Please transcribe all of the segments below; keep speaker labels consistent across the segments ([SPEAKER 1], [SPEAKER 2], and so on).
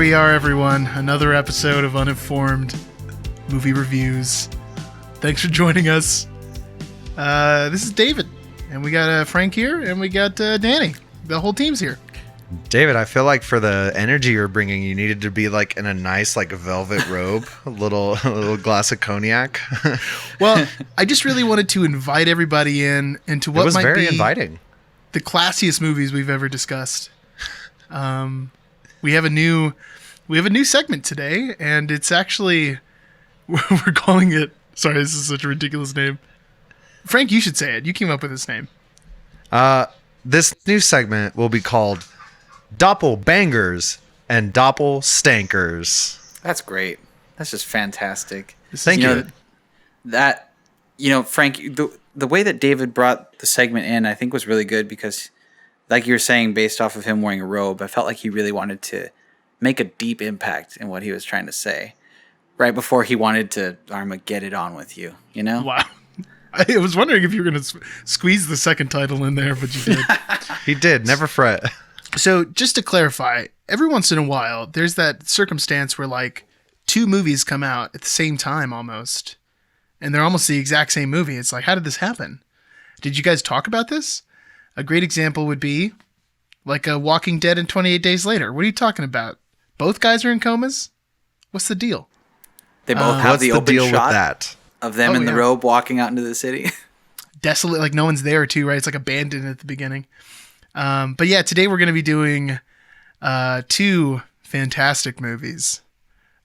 [SPEAKER 1] we are, everyone. Another episode of Uninformed Movie Reviews. Thanks for joining us. This is David, and we got Frank here, and we got Danny. The whole team's here.
[SPEAKER 2] David, I feel like for the energy you're bringing, you needed to be like in a nice like velvet robe, a little glass of cognac.
[SPEAKER 1] Well, I just really wanted to invite everybody into what might be
[SPEAKER 2] inviting.
[SPEAKER 1] The classiest movies we've ever discussed. We have a new segment today, and it's actually we're calling it. Sorry, this is such a ridiculous name. Frank, you should say it. You came up with this name.
[SPEAKER 2] This new segment will be called Dopplebängers and Dopplesтэnkers.
[SPEAKER 3] That's great. That's just fantastic.
[SPEAKER 2] Thank you.
[SPEAKER 3] Frank, the way that David brought the segment in, I think was really good because, like you were saying, based off of him wearing a robe, I felt like he really wanted to make a deep impact in what he was trying to say. Right before he wanted to Armageddon on with you, you know?
[SPEAKER 1] Wow. I was wondering if you were going to squeeze the second title in there, but you did.
[SPEAKER 2] He did. Never fret.
[SPEAKER 1] So just to clarify, every once in a while, there's that circumstance where like two movies come out at the same time almost, and they're almost the exact same movie. It's like, how did this happen? Did you guys talk about this? A great example would be like a Walking Dead and 28 Days Later. What are you talking about? Both guys are in comas? What's the deal?
[SPEAKER 3] They both have the open
[SPEAKER 2] deal
[SPEAKER 3] shot
[SPEAKER 2] with that?
[SPEAKER 3] Of them in the robe walking out into the city.
[SPEAKER 1] Desolate, like no one's there too, right? It's like abandoned at the beginning. But yeah, today we're going to be doing two fantastic movies.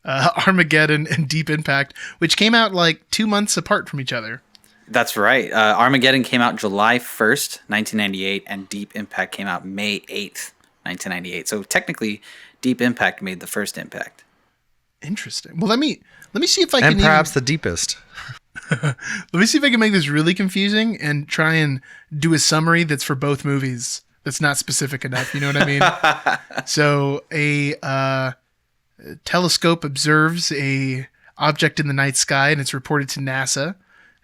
[SPEAKER 1] Armageddon and Deep Impact, which came out like 2 months apart from each other.
[SPEAKER 3] That's right. Armageddon came out July 1st, 1998, and Deep Impact came out May 8th, 1998. So technically, Deep Impact made the first impact.
[SPEAKER 1] Interesting. Well, let me see if I can.
[SPEAKER 2] And perhaps the deepest.
[SPEAKER 1] Let me see if I can make this really confusing and try and do a summary that's for both movies. That's not specific enough. You know what I mean? So a telescope observes a object in the night sky, and it's reported to NASA.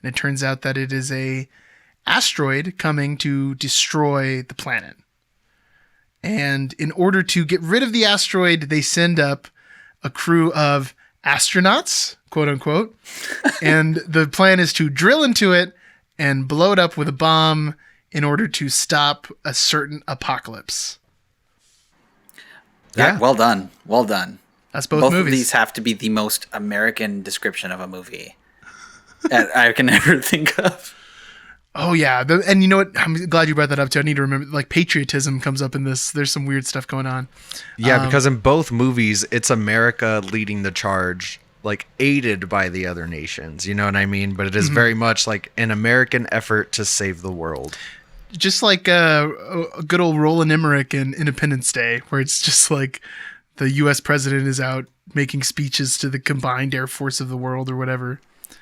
[SPEAKER 1] And it turns out that it is a asteroid coming to destroy the planet. And in order to get rid of the asteroid, they send up a crew of astronauts, quote unquote, and the plan is to drill into it and blow it up with a bomb in order to stop a certain apocalypse.
[SPEAKER 3] Yeah, well done. Well done.
[SPEAKER 1] That's both
[SPEAKER 3] movies.
[SPEAKER 1] Both
[SPEAKER 3] of these have to be the most American description of a movie that I can ever think of.
[SPEAKER 1] Oh, yeah. And you know what? I'm glad you brought that up, too. I need to remember, like, patriotism comes up in this. There's some weird stuff going on.
[SPEAKER 2] Yeah, because in both movies, it's America leading the charge, like, aided by the other nations. You know what I mean? But it is very much like an American effort to save the world.
[SPEAKER 1] Just like a good old Roland Emmerich in Independence Day, where it's just like the U.S. president is out making speeches to the combined air force of the world or whatever.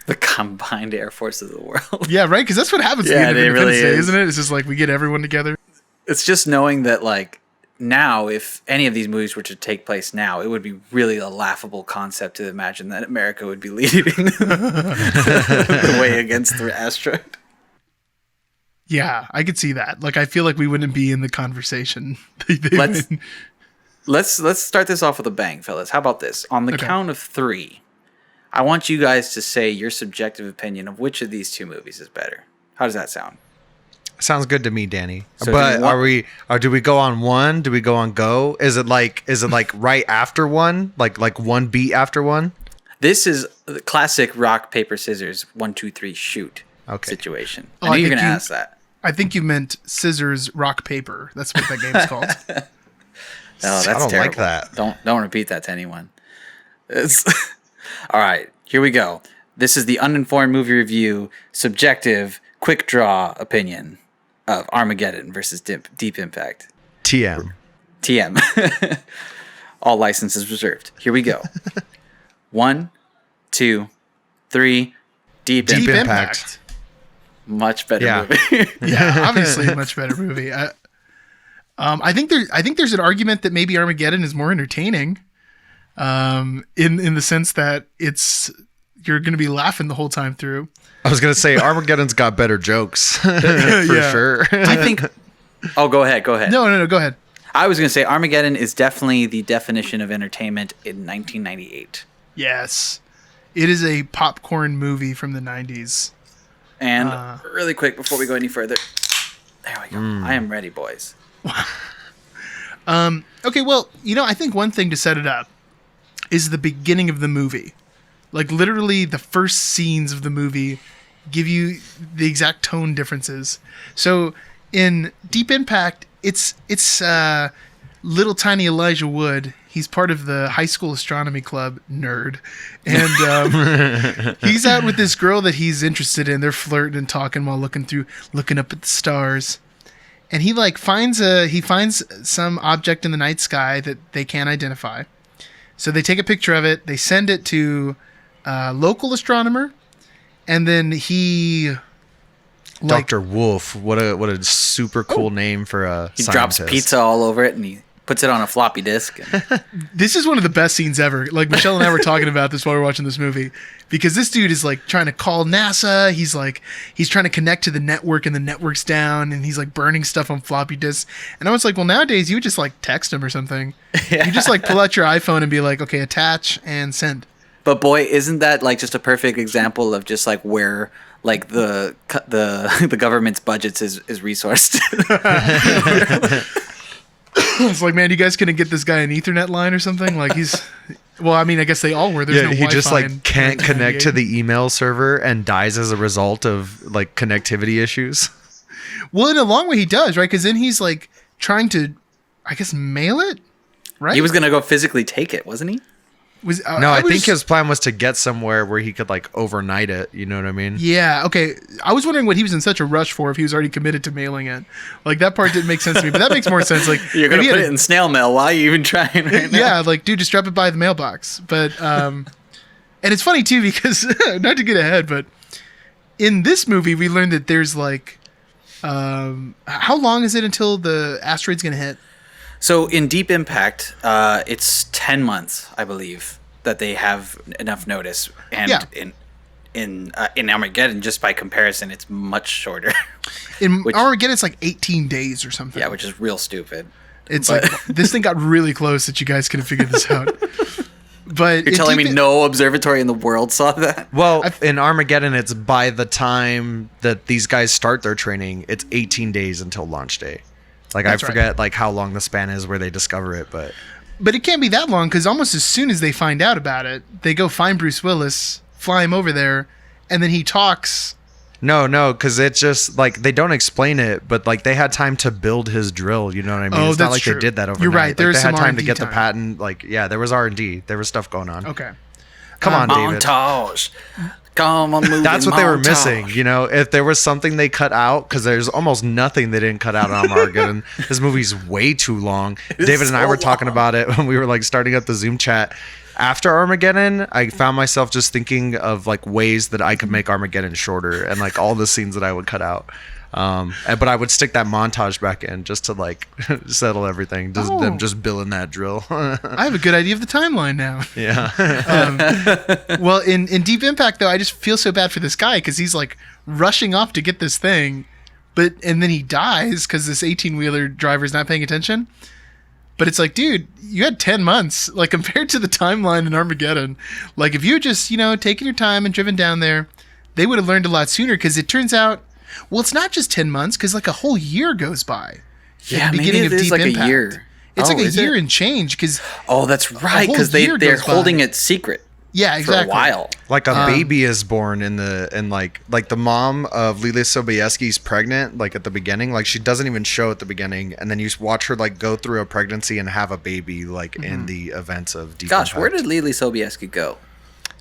[SPEAKER 3] The combined air force of the world.
[SPEAKER 1] Yeah, right? Because that's what happens at the end of Independence Day, isn't it? It's just like we get everyone together.
[SPEAKER 3] It's just knowing that, like, now, if any of these movies were to take place now, it would be really a laughable concept to imagine that America would be leading the way against the asteroid.
[SPEAKER 1] Yeah, I could see that. Like, I feel like we wouldn't be in the conversation.
[SPEAKER 3] Let's start this off with a bang, fellas. How about this? On the count of three, I want you guys to say your subjective opinion of which of these two movies is better. How does that sound?
[SPEAKER 2] Sounds good to me, Danny.
[SPEAKER 3] So
[SPEAKER 2] but do we go on one? Do we go on go? Is it like right after one? Like one beat after one?
[SPEAKER 3] This is the classic rock, paper, scissors, 1, 2, 3, shoot situation. I knew you were going to ask that.
[SPEAKER 1] I think you meant scissors, rock, paper. That's what that game's called.
[SPEAKER 3] Oh, that's
[SPEAKER 2] I don't
[SPEAKER 3] terrible.
[SPEAKER 2] like that.
[SPEAKER 3] Don't repeat that to anyone. All right, here we go. This is the Uninformed Movie Review subjective quick draw opinion of Armageddon versus Deep Impact.
[SPEAKER 2] TM.
[SPEAKER 3] All licenses reserved. Here we go. 1, 2, 3. Deep
[SPEAKER 1] Impact.
[SPEAKER 3] Much better movie.
[SPEAKER 1] Yeah, obviously a much better movie. I think there's an argument that maybe Armageddon is more entertaining. In the sense that you're going to be laughing the whole time through.
[SPEAKER 2] I was going to say Armageddon's got better jokes for sure.
[SPEAKER 3] I think. Oh, go ahead.
[SPEAKER 1] No, go ahead.
[SPEAKER 3] I was going to say Armageddon is definitely the definition of entertainment in 1998.
[SPEAKER 1] Yes. It is a popcorn movie from the 90s.
[SPEAKER 3] And really quick, before we go any further, there we go. I am ready, boys.
[SPEAKER 1] Okay, well, I think one thing to set it up is the beginning of the movie. Like, literally, the first scenes of the movie give you the exact tone differences. So, in Deep Impact, it's little tiny Elijah Wood. He's part of the high school astronomy club, nerd. And he's out with this girl that he's interested in. They're flirting and talking while looking up at the stars. And he finds some object in the night sky that they can't identify. So they take a picture of it. They send it to a local astronomer. And then he...
[SPEAKER 2] Dr. Wolf. What a super cool name for a
[SPEAKER 3] He
[SPEAKER 2] scientist.
[SPEAKER 3] drops pizza all over it and he puts it on a floppy disk.
[SPEAKER 1] This is one of the best scenes ever. Like, Michelle and I were talking about this while we were watching this movie, because this dude is trying to call NASA. He's trying to connect to the network, and the network's down, and he's burning stuff on floppy disks. And I was like, well, nowadays you would just text him or something. Yeah. You just pull out your iPhone and be like, okay, attach and send.
[SPEAKER 3] But boy, isn't that just a perfect example of just where the government's budgets is resourced.
[SPEAKER 1] It's like, man, you guys couldn't get this guy an Ethernet line or something? Well, I mean, I guess they all were. There's no
[SPEAKER 2] he
[SPEAKER 1] Wi-Fi
[SPEAKER 2] just can't connect to the email server and dies as a result of connectivity issues.
[SPEAKER 1] Well, in a long way he does, right? Because then he's trying to, I guess, mail it, right?
[SPEAKER 3] He was going to go physically take it, wasn't he?
[SPEAKER 2] I think his plan was to get somewhere where he could overnight it. You know what I mean?
[SPEAKER 1] Yeah. Okay. I was wondering what he was in such a rush for if he was already committed to mailing it. That part didn't make sense to me, but that makes more sense.
[SPEAKER 3] You're going to put it in snail mail. Why are you even trying right now?
[SPEAKER 1] Yeah. Dude, just drop it by the mailbox. But, and it's funny too, because not to get ahead, but in this movie, we learned that there's how long is it until the asteroid's going to hit?
[SPEAKER 3] So in Deep Impact, it's 10 months, I believe, that they have enough notice. And in Armageddon, just by comparison, it's much shorter.
[SPEAKER 1] In Armageddon, it's 18 days or something.
[SPEAKER 3] Yeah, which is real stupid.
[SPEAKER 1] It's this thing got really close that you guys could have figured this out. But
[SPEAKER 3] you're telling me no observatory in the world saw that?
[SPEAKER 2] Well, in Armageddon, it's by the time that these guys start their training, it's 18 days until launch day. I forget how long the span is where they discover it, but
[SPEAKER 1] it can't be that long, because almost as soon as they find out about it, they go find Bruce Willis, fly him over there, and then he talks.
[SPEAKER 2] No, because it's just they don't explain it, but they had time to build his drill. You know what I mean?
[SPEAKER 1] Oh,
[SPEAKER 2] it's
[SPEAKER 1] that's
[SPEAKER 2] not
[SPEAKER 1] true.
[SPEAKER 2] They did that overnight.
[SPEAKER 1] You're right.
[SPEAKER 2] They had time to
[SPEAKER 1] R&D
[SPEAKER 2] get the patent. There was R&D. There was stuff going on.
[SPEAKER 1] Okay.
[SPEAKER 2] Come on, David.
[SPEAKER 3] Montage. Come on, moving.
[SPEAKER 2] That's what they were
[SPEAKER 3] montage.
[SPEAKER 2] missing. If there was something they cut out, because there's almost nothing they didn't cut out on Armageddon. This movie's way too long. David and I were talking about it when we were starting up the Zoom chat. After Armageddon, I found myself just thinking of ways that I could make Armageddon shorter, and all the scenes that I would cut out. But I would stick that montage back in just to settle everything. Them just billing that drill.
[SPEAKER 1] I have a good idea of the timeline now.
[SPEAKER 2] Yeah.
[SPEAKER 1] Well, in Deep Impact though, I just feel so bad for this guy, because he's rushing off to get this thing, and then he dies because this 18-wheeler driver's not paying attention. But it's dude, you had 10 months, compared to the timeline in Armageddon. If you had just, taken your time and driven down there, they would have learned a lot sooner, because it turns out, well, it's not just 10 months, because a whole year goes by.
[SPEAKER 3] Yeah, maybe it is a year.
[SPEAKER 1] It's a year and change, because...
[SPEAKER 3] Oh, that's right, because they're holding it secret.
[SPEAKER 1] Yeah, exactly.
[SPEAKER 3] For a while.
[SPEAKER 2] A baby is born in the mom of Lily Sobieski's pregnant, at the beginning. She doesn't even show at the beginning, and then you watch her go through a pregnancy and have a baby in the events of Deep Impact.
[SPEAKER 3] Where did Lily Sobieski go?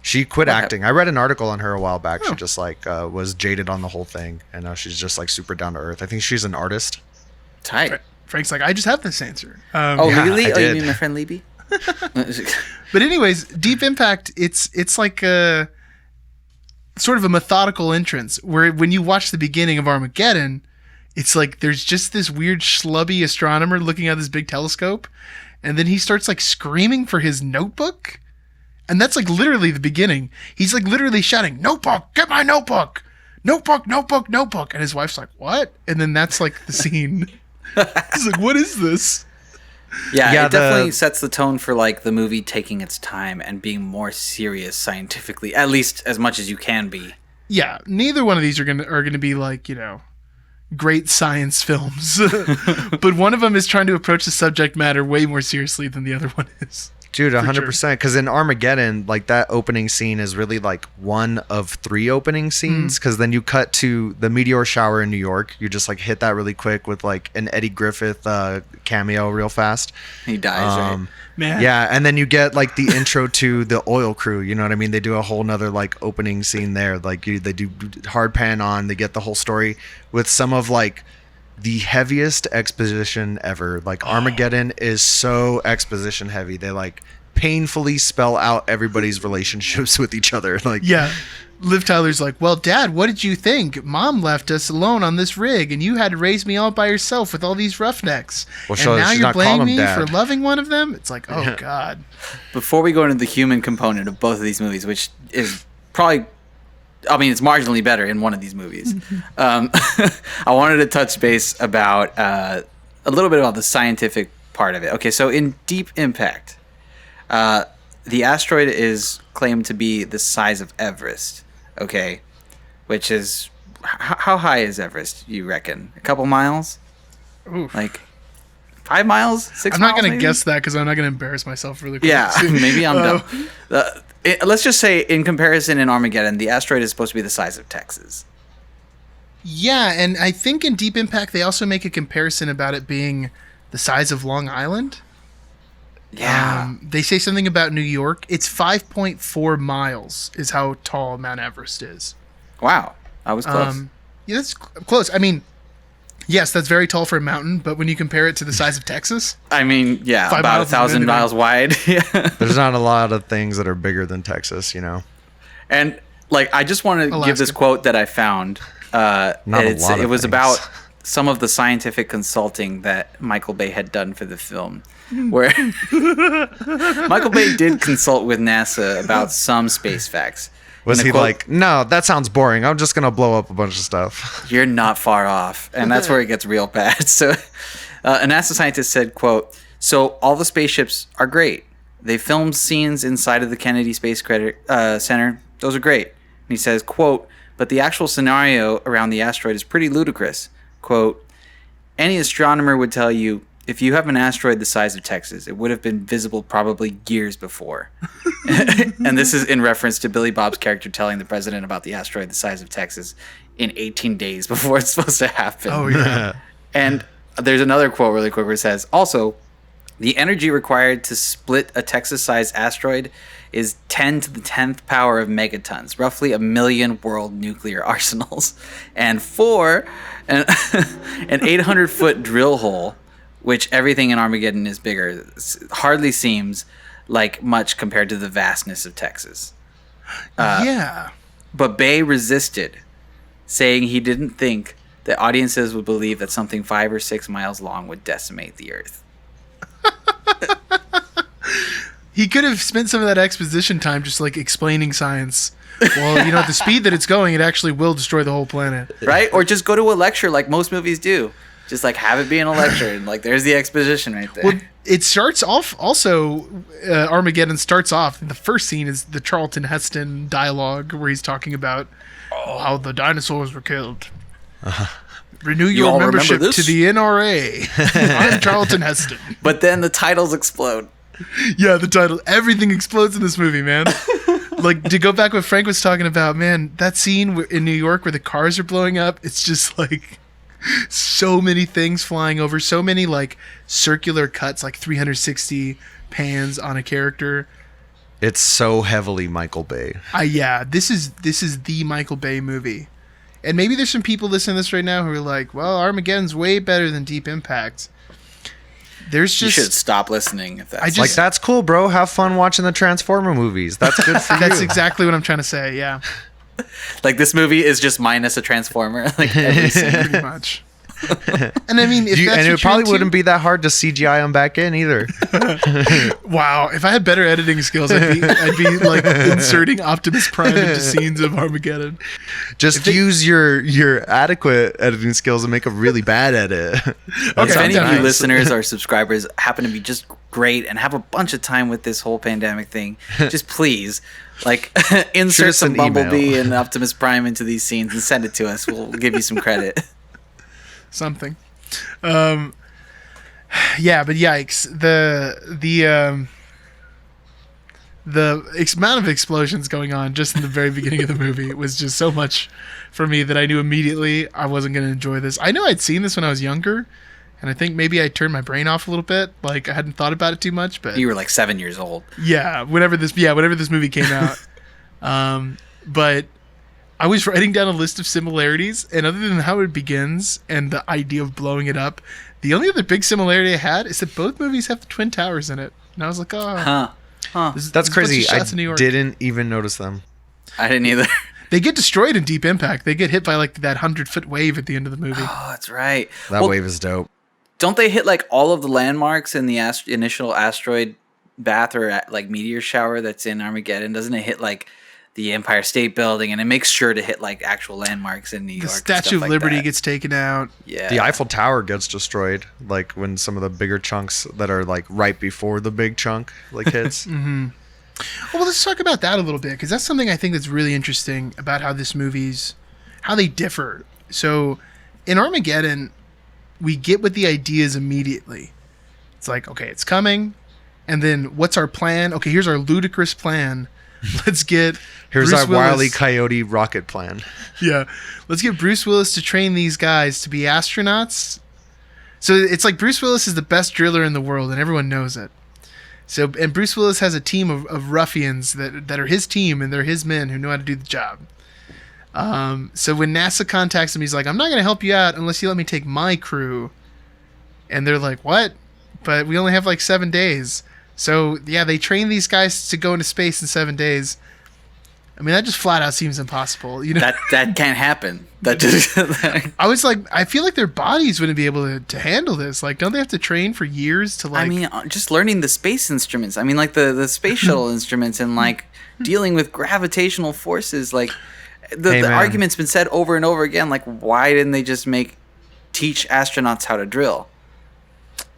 [SPEAKER 2] She quit acting. I read an article on her a while back. She just was jaded on the whole thing, and now she's just super down to earth. I think she's an artist.
[SPEAKER 3] Tight.
[SPEAKER 1] Frank's I just have this answer.
[SPEAKER 3] Really?
[SPEAKER 2] I
[SPEAKER 3] you mean my friend Libby?
[SPEAKER 1] But anyways, Deep Impact, it's a sort of a methodical entrance, where when you watch the beginning of Armageddon, it's there's just this weird schlubby astronomer looking at this big telescope, and then he starts screaming for his notebook, and that's literally the beginning. He's literally shouting, "Notebook, get my notebook! Notebook, notebook, notebook!" And his wife's what? And then that's the scene. He's what is this?
[SPEAKER 3] Yeah, it definitely sets the tone for like the movie taking its time and being more serious scientifically, at least as much as you can be.
[SPEAKER 1] Yeah, neither one of these are gonna be like, you know, great science films, but one of them is trying to approach the subject matter way more seriously than the other one is.
[SPEAKER 2] Dude, 100%. Because in Armageddon, like that opening scene is really like one of 3 opening scenes. Because then you cut to the meteor shower in New York. You just like hit that really quick with like an Eddie Griffith cameo real fast.
[SPEAKER 3] He dies, right?
[SPEAKER 1] Man.
[SPEAKER 2] Yeah, and then you get like the intro to the oil crew. You know what I mean? They do a whole nother like opening scene there. Like they do hard pan on. They get the whole story with some of like the heaviest exposition ever. Like Armageddon is so exposition heavy. They like painfully spell out everybody's relationships with each other. Like,
[SPEAKER 1] yeah. Liv Tyler's like, well, Dad, what did you think? Mom left us alone on this rig, and you had to raise me all by yourself with all these roughnecks.
[SPEAKER 2] Well,
[SPEAKER 1] and now
[SPEAKER 2] she's
[SPEAKER 1] you're
[SPEAKER 2] not calling
[SPEAKER 1] blaming
[SPEAKER 2] him
[SPEAKER 1] me for
[SPEAKER 2] Dad.
[SPEAKER 1] loving one of them? It's like, oh, God.
[SPEAKER 3] Before we go into the human component of both of these movies, which is probably, I mean, it's marginally better in one of these movies. I wanted to touch base about a little bit about the scientific part of it. Okay, so in Deep Impact, the asteroid is claimed to be the size of Everest. Okay, which is how high is Everest? You reckon a couple miles?
[SPEAKER 1] Oof.
[SPEAKER 3] Like 5 miles? 6
[SPEAKER 1] I'm
[SPEAKER 3] miles?
[SPEAKER 1] not going to
[SPEAKER 3] maybe?
[SPEAKER 1] guess that because I'm not going to embarrass myself really quick.
[SPEAKER 3] Yeah, maybe I'm dumb. Let's just say, in comparison, in Armageddon, the asteroid is supposed to be the size of Texas.
[SPEAKER 1] Yeah, and I think in Deep Impact they also make a comparison about it being the size of Long Island.
[SPEAKER 3] Yeah.
[SPEAKER 1] They say something about New York. It's 5.4 miles is how tall Mount Everest is.
[SPEAKER 3] Wow, I was close.
[SPEAKER 1] Yeah, that's close. I mean, yes, that's very tall for a mountain, but when you compare it to the size of Texas,
[SPEAKER 3] I mean, yeah,
[SPEAKER 1] 5
[SPEAKER 3] about
[SPEAKER 1] miles is
[SPEAKER 3] 1,000
[SPEAKER 1] really
[SPEAKER 3] miles wide. Yeah.
[SPEAKER 2] There's not a lot of things that are bigger than Texas, you know.
[SPEAKER 3] And like, I just want to give
[SPEAKER 1] Alaska.
[SPEAKER 3] this quote that I found.
[SPEAKER 2] Not a lot of
[SPEAKER 3] It was
[SPEAKER 2] things.
[SPEAKER 3] about some of the scientific consulting that Michael Bay had done for the film, where Michael Bay did consult with NASA about some space facts.
[SPEAKER 2] Was
[SPEAKER 3] And
[SPEAKER 2] he
[SPEAKER 3] the quote-
[SPEAKER 2] like, no, that sounds boring. I'm just going to blow up a bunch of stuff.
[SPEAKER 3] You're not far off, and that's where it gets real bad. So, a NASA scientist said, "quote So all the spaceships are great. They filmed scenes inside of the Kennedy Space Center. Those are great." And he says, "quote But the actual scenario around the asteroid is pretty ludicrous. Quote Any astronomer would tell you, if you have an asteroid the size of Texas, it would have been visible probably years before." And this is in reference to Billy Bob's character telling the president about the asteroid the size of Texas in 18 days before it's supposed to happen.
[SPEAKER 1] oh yeah,
[SPEAKER 3] And there's another quote really quick where it says, "Also, the energy required to split a Texas-sized asteroid is 10 to the 10th power of megatons, roughly 1 million world nuclear arsenals. And an 800-foot drill hole, which everything in Armageddon is bigger, hardly seems like much compared to the vastness of Texas."
[SPEAKER 1] yeah.
[SPEAKER 3] But Bay resisted, saying he didn't think that audiences would believe that something 5 or 6 miles long would decimate the Earth.
[SPEAKER 1] He could have spent some of that exposition time just like explaining science. Well, you know, at the speed that it's going, it actually will destroy the whole planet.
[SPEAKER 3] Right? Or just go to a lecture like most movies do. Just like have it be in a lecture, and like there's the exposition right there.
[SPEAKER 1] Well, it starts off also. Armageddon starts off. The first scene is the Charlton Heston dialogue where he's talking about how the dinosaurs were killed. Renew
[SPEAKER 3] You
[SPEAKER 1] your
[SPEAKER 3] all remember
[SPEAKER 1] membership
[SPEAKER 3] this?
[SPEAKER 1] to the NRA. I'm Charlton Heston.
[SPEAKER 3] But then the titles explode.
[SPEAKER 1] Yeah, the title. Everything explodes in this movie, man. Like, to go back what Frank was talking about, man, that scene in New York where the cars are blowing up, it's just like so many things flying over, so many like circular cuts, like 360 pans on a character.
[SPEAKER 2] It's so heavily Michael Bay.
[SPEAKER 1] Yeah, this is the Michael Bay movie. And maybe there's some people listening to this right now who are like, well, Armageddon's way better than Deep Impact. There's
[SPEAKER 3] You
[SPEAKER 1] just
[SPEAKER 3] should stop listening if that's
[SPEAKER 1] I just-
[SPEAKER 2] Like, that's cool, bro. Have fun watching the Transformer movies. That's good for you.
[SPEAKER 1] that's exactly what I'm trying to say. Yeah,
[SPEAKER 3] like this movie is just minus a transformer. Like every scene.
[SPEAKER 1] pretty much. And I mean, if that's
[SPEAKER 2] and
[SPEAKER 1] what
[SPEAKER 2] it probably
[SPEAKER 1] you're
[SPEAKER 2] wouldn't
[SPEAKER 1] into-
[SPEAKER 2] be that hard to CGI them back in either.
[SPEAKER 1] Wow, if I had better editing skills, I'd be like inserting Optimus Prime into scenes of Armageddon.
[SPEAKER 2] Just use your adequate editing skills and make a really bad edit.
[SPEAKER 3] If any of you
[SPEAKER 1] nice.
[SPEAKER 3] listeners or subscribers happen to be just great and have a bunch of time with this whole pandemic thing, just please, like, insert
[SPEAKER 2] us
[SPEAKER 3] some
[SPEAKER 2] an email.
[SPEAKER 3] Bumblebee and Optimus Prime into these scenes and send it to us. We'll give you some credit.
[SPEAKER 1] Something. Yeah, but yikes. The amount of explosions going on just in the very beginning of the movie was just so much for me that I knew immediately I wasn't going to enjoy this. I know I'd seen this when I was younger, and I think maybe I turned my brain off a little bit. Like, I hadn't thought about it too much, but
[SPEAKER 3] You were like 7 years old.
[SPEAKER 1] yeah, whenever this movie came out. But I was writing down a list of similarities, and other than how it begins and the idea of blowing it up, the only other big similarity I had is that both movies have the Twin Towers in it. And I was like, oh,
[SPEAKER 3] Huh.
[SPEAKER 1] this is
[SPEAKER 2] That's
[SPEAKER 1] a bunch of
[SPEAKER 2] crazy. I
[SPEAKER 1] shots in New York.
[SPEAKER 2] didn't even notice them.
[SPEAKER 3] I didn't either.
[SPEAKER 1] They get destroyed in Deep Impact. They get hit by like that 100-foot wave at the end of the movie.
[SPEAKER 3] Oh, that's right.
[SPEAKER 2] That
[SPEAKER 3] Well,
[SPEAKER 2] wave is dope.
[SPEAKER 3] don't they hit like all of the landmarks in the initial asteroid bath or like meteor shower that's in Armageddon? Doesn't it hit like the Empire State Building, and it makes sure to hit like actual landmarks in New York?
[SPEAKER 1] The
[SPEAKER 3] and
[SPEAKER 1] Statue
[SPEAKER 3] stuff
[SPEAKER 1] of
[SPEAKER 3] like
[SPEAKER 1] Liberty
[SPEAKER 3] that.
[SPEAKER 1] gets taken out.
[SPEAKER 3] Yeah.
[SPEAKER 2] The Eiffel Tower gets destroyed, like when some of the bigger chunks that are like right before the big chunk like hits.
[SPEAKER 1] Well, let's talk about that a little bit, because that's something I think that's really interesting about how how they differ. So in Armageddon, we get with the ideas immediately. It's like, okay, it's coming, and then what's our plan? Okay, here's our ludicrous plan. Let's get
[SPEAKER 2] Here's
[SPEAKER 1] Bruce
[SPEAKER 2] our Wile E.
[SPEAKER 1] Willis-
[SPEAKER 2] Coyote rocket plan.
[SPEAKER 1] Yeah, let's get Bruce Willis to train these guys to be astronauts. So it's like Bruce Willis is the best driller in the world, and everyone knows it. So, and Bruce Willis has a team of ruffians that are his team, and they're his men who know how to do the job. So when NASA contacts him, he's like, I'm not going to help you out unless you let me take my crew. And they're like, what? But we only have like 7 days. So, yeah, they train these guys to go into space in 7 days. I mean, that just flat out seems impossible. You know,
[SPEAKER 3] that can't happen. That just
[SPEAKER 1] I was like, I feel like their bodies wouldn't be able to handle this. Like, don't they have to train for years to like?
[SPEAKER 3] I mean, just learning the space instruments. I mean, like the space shuttle instruments and like dealing with gravitational forces. Like the
[SPEAKER 2] man.
[SPEAKER 3] argument's been said over and over again. Like, why didn't they just teach astronauts how to drill?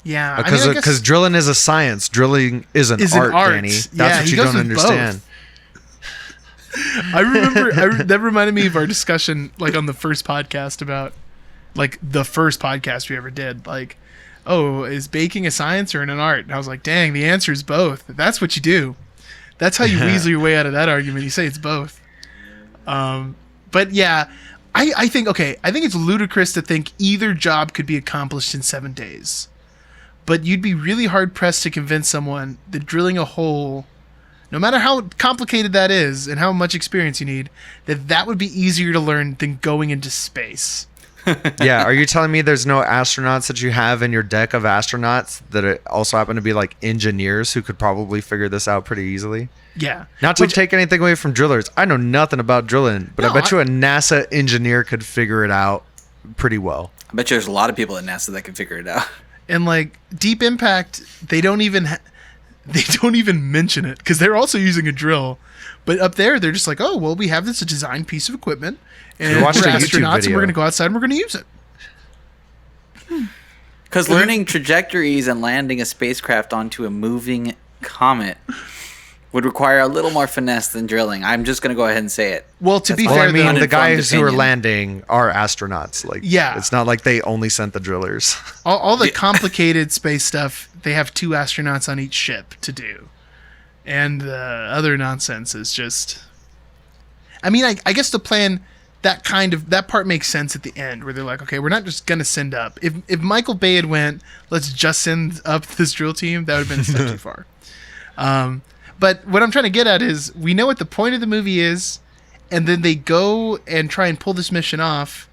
[SPEAKER 1] yeah, I mean,
[SPEAKER 2] Because
[SPEAKER 1] I guess-
[SPEAKER 2] because drilling is a science. Drilling is an art, Danny. That's
[SPEAKER 1] Yeah,
[SPEAKER 2] what
[SPEAKER 1] he
[SPEAKER 2] you
[SPEAKER 1] goes
[SPEAKER 2] don't
[SPEAKER 1] with
[SPEAKER 2] understand.
[SPEAKER 1] I remember that reminded me of our discussion like on the first podcast about like the first podcast we ever did. Like, oh, is baking a science or an art? And I was like, dang, the answer is both. That's what you do. That's how you weasel your way out of that argument. You say it's both. But yeah, I think it's ludicrous to think either job could be accomplished in 7 days. But you'd be really hard pressed to convince someone that drilling a hole, no matter how complicated that is and how much experience you need, that would be easier to learn than going into space.
[SPEAKER 2] Yeah, are you telling me there's no astronauts that you have in your deck of astronauts that also happen to be like engineers who could probably figure this out pretty easily?
[SPEAKER 1] Yeah.
[SPEAKER 2] Not to take anything away from drillers. I know nothing about drilling, but
[SPEAKER 1] No,
[SPEAKER 2] I bet you a NASA engineer could figure it out pretty well.
[SPEAKER 3] I bet you there's a lot of people at NASA that can figure it out.
[SPEAKER 1] And like Deep Impact, they don't even mention it because they're also using a drill. But up there, they're just like, oh, well, we have this designed piece of equipment, and
[SPEAKER 2] We watched
[SPEAKER 1] we're
[SPEAKER 2] a YouTube
[SPEAKER 1] astronauts, and
[SPEAKER 2] video.
[SPEAKER 1] we're going to go outside and we're going to use it.
[SPEAKER 3] Because learning trajectories and landing a spacecraft onto a moving comet would require a little more finesse than drilling. I'm just going to go ahead and say it.
[SPEAKER 1] Well, to be
[SPEAKER 3] That's
[SPEAKER 2] Well,
[SPEAKER 1] fair,
[SPEAKER 2] I mean,
[SPEAKER 1] though,
[SPEAKER 2] the
[SPEAKER 3] uninformed
[SPEAKER 2] guys who are
[SPEAKER 3] opinion.
[SPEAKER 2] landing are astronauts. Like,
[SPEAKER 1] Yeah.
[SPEAKER 2] it's not like they only sent the drillers.
[SPEAKER 1] all the complicated space stuff, they have 2 astronauts on each ship to do. And the other nonsense is just... I mean, I guess the plan, that part makes sense at the end, where they're like, okay, we're not just going to send up. If Michael Bay had went, let's just send up this drill team, that would have been a step too far. But what I'm trying to get at is, we know what the point of the movie is, and then they go and try and pull this mission off,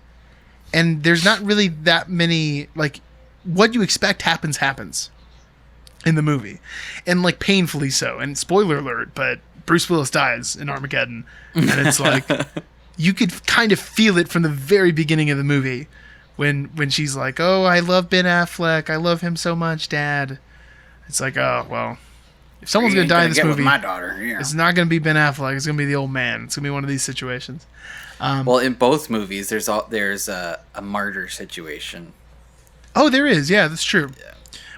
[SPEAKER 1] and there's not really that many, like, what you expect happens in the movie, and like painfully so. And spoiler alert, but Bruce Willis dies in Armageddon, and it's like you could kind of feel it from the very beginning of the movie when she's like, "Oh, I love Ben Affleck. I love him so much, Dad." It's like, oh well, if someone's gonna die in this
[SPEAKER 3] get
[SPEAKER 1] movie,
[SPEAKER 3] with my daughter. Yeah.
[SPEAKER 1] it's not gonna be Ben Affleck. It's gonna be the old man. It's gonna be one of these situations.
[SPEAKER 3] Well, in both movies, there's a martyr situation.
[SPEAKER 1] Oh, there is. Yeah, that's true. Yeah.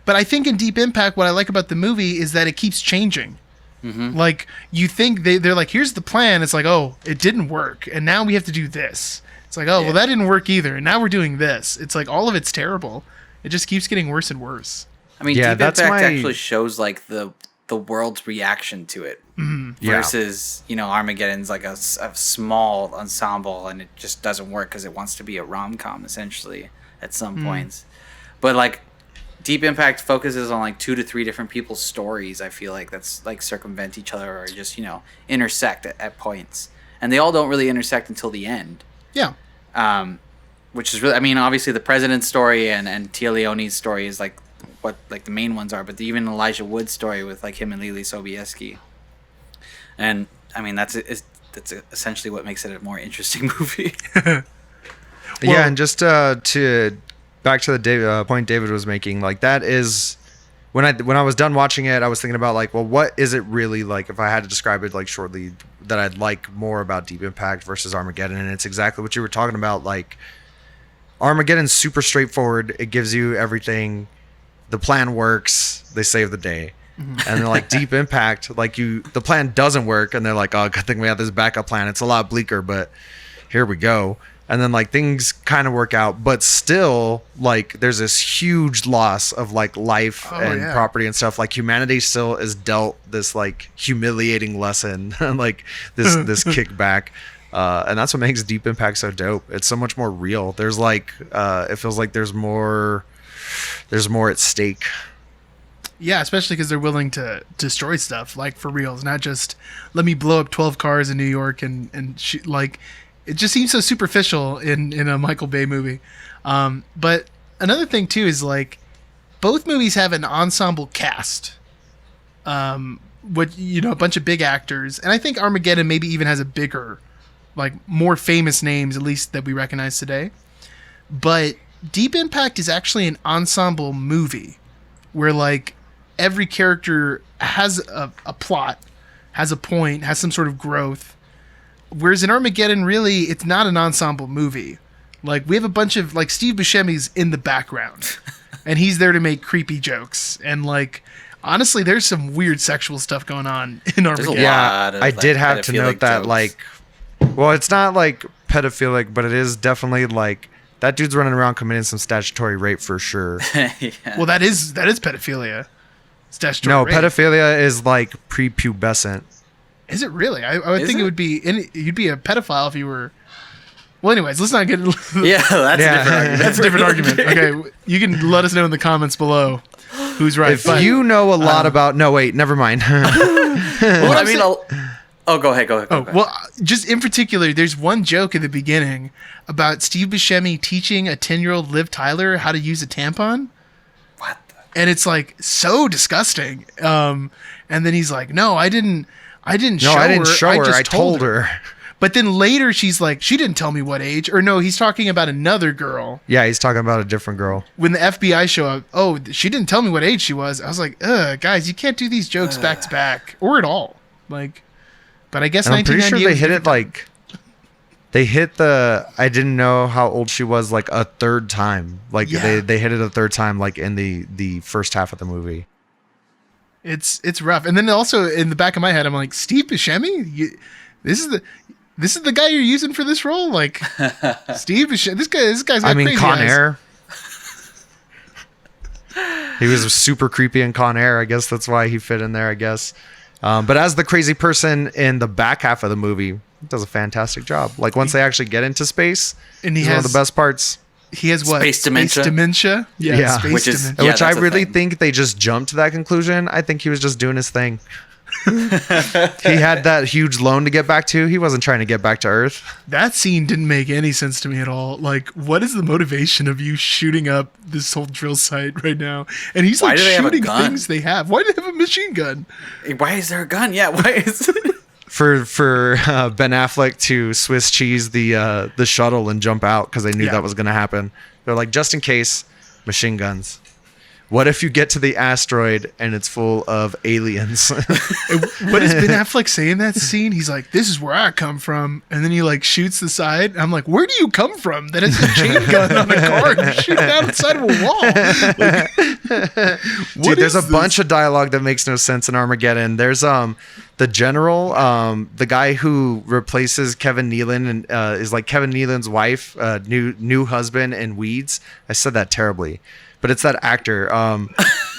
[SPEAKER 1] But I think in Deep Impact, what I like about the movie is that it keeps changing. Mm-hmm. Like, you think they're like, here's the plan. It's like, oh, it didn't work. And now we have to do this. It's like, oh, well, that didn't work either. And now we're doing this. It's like, all of it's terrible. It just keeps getting worse and worse.
[SPEAKER 3] I mean, Deep Impact actually shows, like, the world's reaction to it. Mm-hmm. Versus, Armageddon's like a small ensemble, and it just doesn't work because it wants to be a rom-com, essentially, at some points. But, like, Deep Impact focuses on like 2 to 3 different people's stories. I feel like that's like circumvent each other or just intersect at points, and they all don't really intersect until the end.
[SPEAKER 1] Yeah.
[SPEAKER 3] Which is really, I mean, obviously the president's story and Tia Leone's story is like what like the main ones are, but even Elijah Wood's story with like him and Lily Sobieski, and I mean that's essentially what makes it a more interesting movie.
[SPEAKER 2] Yeah, and just to. Back to the point David was making, like that is when I was done watching it, I was thinking about like, well, what is it really like if I had to describe it like shortly that I'd like more about Deep Impact versus Armageddon, and it's exactly what you were talking about. Like Armageddon's super straightforward. It gives you everything. The plan works. They save the day. Mm-hmm. And then like Deep Impact, like the plan doesn't work, and they're like, oh, good thing we have this backup plan. It's a lot bleaker, but here we go. And then like things kind of work out, but still like there's this huge loss of like life and property and stuff. Like humanity still is dealt this like humiliating lesson, like this kickback. And that's what makes Deep Impact so dope. It's so much more real. There's like it feels like there's more at stake.
[SPEAKER 1] Yeah, especially because they're willing to destroy stuff like for real. It's not just let me blow up 12 cars in New York and shoot, like. It just seems so superficial in a Michael Bay movie. But another thing, too, is, like, both movies have an ensemble cast. A bunch of big actors. And I think Armageddon maybe even has a bigger, like, more famous names, at least that we recognize today. But Deep Impact is actually an ensemble movie where, like, every character has a plot, has a point, has some sort of growth. Whereas in Armageddon, really, it's not an ensemble movie. Like, we have a bunch of, like, Steve Buscemi's in the background. And he's there to make creepy jokes. And, like, honestly, there's some weird sexual stuff going on in Armageddon.
[SPEAKER 2] Yeah, I did have to note that, jokes. Like, well, it's not, like, pedophilic, but it is definitely, like, that dude's running around committing some statutory rape for sure.
[SPEAKER 1] Yeah. Well, that is pedophilia. Statutory rape.
[SPEAKER 2] Pedophilia is, like, prepubescent.
[SPEAKER 1] Is it really? I would think it would be. You'd be a pedophile if you were. Well, anyways, let's not get.
[SPEAKER 3] Yeah, that's a different argument.
[SPEAKER 1] That's a different argument. Okay, you can let us know in the comments below who's right.
[SPEAKER 2] If you know a lot about. No, wait, never mind.
[SPEAKER 3] Well, I mean, go ahead. Go ahead.
[SPEAKER 1] Well, just in particular, there's one joke at the beginning about Steve Buscemi teaching a 10-year-old Liv Tyler how to use a tampon.
[SPEAKER 3] What?
[SPEAKER 1] And it's like so disgusting. And then he's like, "No, I didn't show her. I told her." But then later she's like, she didn't tell me what age. Or no, he's talking about another girl.
[SPEAKER 2] Yeah, he's talking about a different girl.
[SPEAKER 1] When the FBI show up, oh, she didn't tell me what age she was. I was like, guys, you can't do these jokes back to back or at all. Like, but I guess 1998. I'm pretty sure
[SPEAKER 2] they hit it like, they hit the, I didn't know how old she was like a third time. Like they hit it a third time, like in the first half of the movie.
[SPEAKER 1] It's rough. And then also in the back of my head, I'm like, Steve Buscemi? This is the guy you're using for this role? Like, Steve Buscemi? This guy's got crazy
[SPEAKER 2] Con
[SPEAKER 1] eyes.
[SPEAKER 2] Air. He was super creepy in Con Air. I guess that's why he fit in there, I guess. But as the crazy person in the back half of the movie, he does a fantastic job. Like, once they actually get into space, and he's one of the best parts.
[SPEAKER 1] He has what?
[SPEAKER 3] Space dementia?
[SPEAKER 1] Yeah.
[SPEAKER 3] Space
[SPEAKER 1] dementia.
[SPEAKER 2] Which I really think they just jumped to that conclusion. I think he was just doing his thing. He had that huge loan to get back to. He wasn't trying to get back to Earth.
[SPEAKER 1] That scene didn't make any sense to me at all. Like, what is the motivation of you shooting up this whole drill site right now? And he's like shooting things they have. Why do they have a machine gun?
[SPEAKER 3] Why is there a gun? Yeah, why is it?
[SPEAKER 2] For Ben Affleck to Swiss cheese the shuttle and jump out because they knew that was going to happen. They're like, just in case, machine guns. What if you get to the asteroid and it's full of aliens?
[SPEAKER 1] What is Ben Affleck saying in that scene? He's like, "This is where I come from," and then he like shoots the side. I'm like, "Where do you come from? That is a chain gun on a car and you're shooting out the side of a wall." Like,
[SPEAKER 2] Dude, there's a bunch of dialogue that makes no sense in Armageddon. There's the general, the guy who replaces Kevin Nealon and is like Kevin Nealon's wife, new husband in Weeds. I said that terribly. But it's that actor.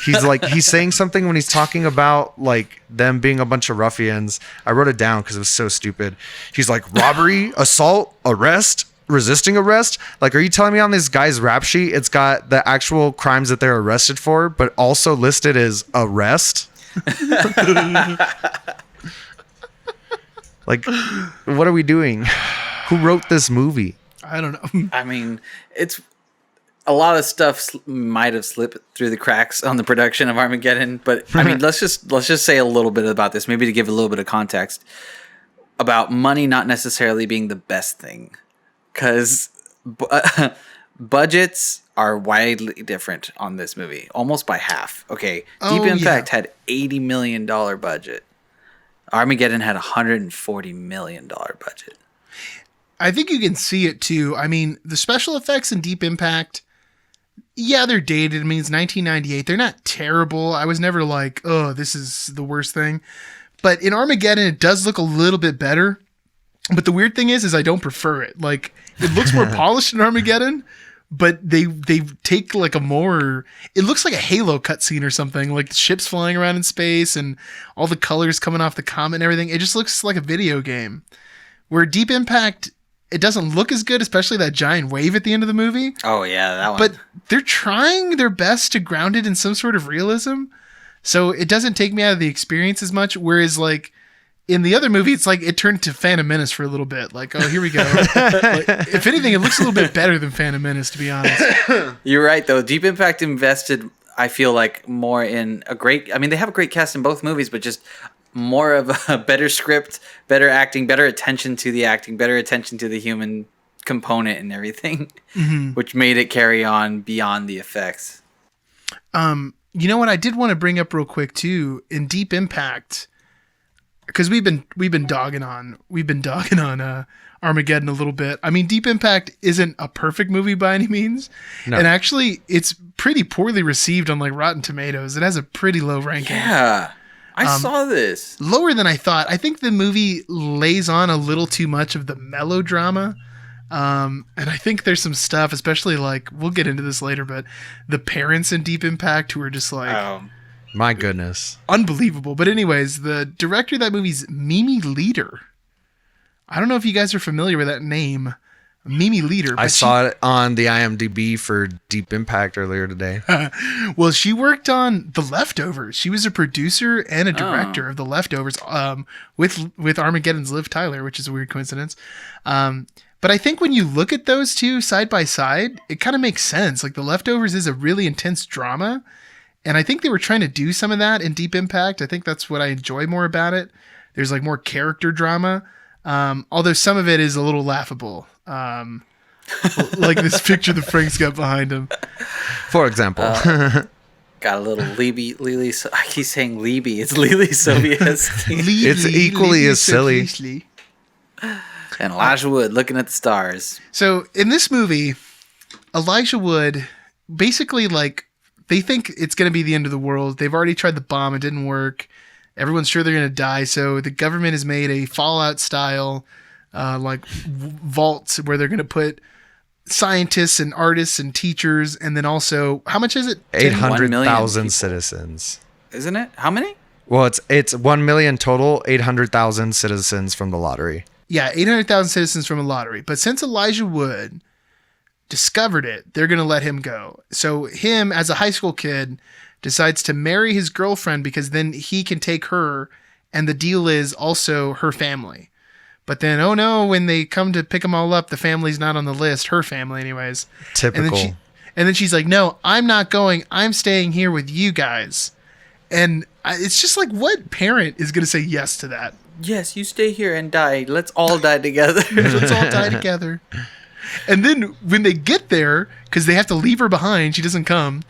[SPEAKER 2] He's saying something when he's talking about like them being a bunch of ruffians. I wrote it down because it was so stupid. He's like, robbery, assault, arrest, resisting arrest. Like, are you telling me on this guy's rap sheet it's got the actual crimes that they're arrested for, but also listed as arrest? Like, what are we doing? Who wrote this movie?
[SPEAKER 1] I don't know.
[SPEAKER 3] I mean, it's a lot of stuff might have slipped through the cracks on the production of Armageddon, but I mean, let's just say a little bit about this, maybe to give a little bit of context about money not necessarily being the best thing, because budgets are widely different on this movie, almost by half. Okay, Deep Impact had $80 million budget. Armageddon had $140 million budget.
[SPEAKER 1] I think you can see it too. I mean, the special effects in Deep Impact, yeah, they're dated. I mean, it's 1998. They're not terrible. I was never like, oh, this is the worst thing. But in Armageddon, it does look a little bit better. But the weird thing is I don't prefer it. Like, it looks more polished in Armageddon, but they take like a more, it looks like a Halo cutscene or something, like the ships flying around in space and all the colors coming off the comet and everything. It just looks like a video game. Where Deep Impact, it doesn't look as good, especially that giant wave at the end of the movie.
[SPEAKER 3] Oh, yeah, that one.
[SPEAKER 1] But they're trying their best to ground it in some sort of realism. So it doesn't take me out of the experience as much. Whereas, like, in the other movie, it's like it turned to Phantom Menace for a little bit. Like, oh, here we go. Like, if anything, it looks a little bit better than Phantom Menace, to be honest.
[SPEAKER 3] You're right, though. Deep Impact invested, I feel like, more in a great... I mean, they have a great cast in both movies, but just more of a better script, better acting, better attention to the acting, better attention to the human component and everything, which made it carry on beyond the effects.
[SPEAKER 1] You know what I did want to bring up real quick too in Deep Impact, because we've been dogging on Armageddon a little bit. I mean, Deep Impact isn't a perfect movie by any means, and actually, it's pretty poorly received on like Rotten Tomatoes. It has a pretty low ranking.
[SPEAKER 3] Yeah. I saw this.
[SPEAKER 1] Lower than I thought. I think the movie lays on a little too much of the melodrama. And I think there's some stuff, especially like, we'll get into this later, but the parents in Deep Impact who are just like,
[SPEAKER 2] my goodness,
[SPEAKER 1] unbelievable. But anyways, the director of that movie's Mimi Leader. I don't know if you guys are familiar with that name. Mimi Leader.
[SPEAKER 2] I saw it on the IMDb for Deep Impact earlier today.
[SPEAKER 1] Well, she worked on The Leftovers. She was a producer and a director of The Leftovers with Armageddon's Liv Tyler, which is a weird coincidence. But I think when you look at those two side by side, it kind of makes sense. Like The Leftovers is a really intense drama. And I think they were trying to do some of that in Deep Impact. I think that's what I enjoy more about it. There's like more character drama. Although some of it is a little laughable. Like this picture that Frank's got behind him.
[SPEAKER 2] For example.
[SPEAKER 3] Got a little Lily. I keep saying Libby. It's Lily Sobieski.
[SPEAKER 2] It's equally as silly.
[SPEAKER 3] And Elijah Wood looking at the stars.
[SPEAKER 1] So in this movie, Elijah Wood, basically like, they think it's going to be the end of the world. They've already tried the bomb. It didn't work. Everyone's sure they're going to die. So the government has made a Fallout style vaults where they're going to put scientists and artists and teachers. And then also, how much is it?
[SPEAKER 2] 800,000 citizens.
[SPEAKER 3] Isn't it? How many?
[SPEAKER 2] Well, it's 1 million total, 800,000 citizens from the lottery.
[SPEAKER 1] Yeah, 800,000 citizens from a lottery. But since Elijah Wood discovered it, they're going to let him go. So him, as a high school kid, decides to marry his girlfriend because then he can take her, and the deal is also her family. But then, oh no, when they come to pick them all up, the family's not on the list. Her family, anyways.
[SPEAKER 2] Typical.
[SPEAKER 1] And then she's like, no, I'm not going. I'm staying here with you guys. And it's just like, what parent is going to say yes to that?
[SPEAKER 3] Yes, you stay here and die. Let's all die together.
[SPEAKER 1] Let's all die together. And then when they get there, because they have to leave her behind, she doesn't come.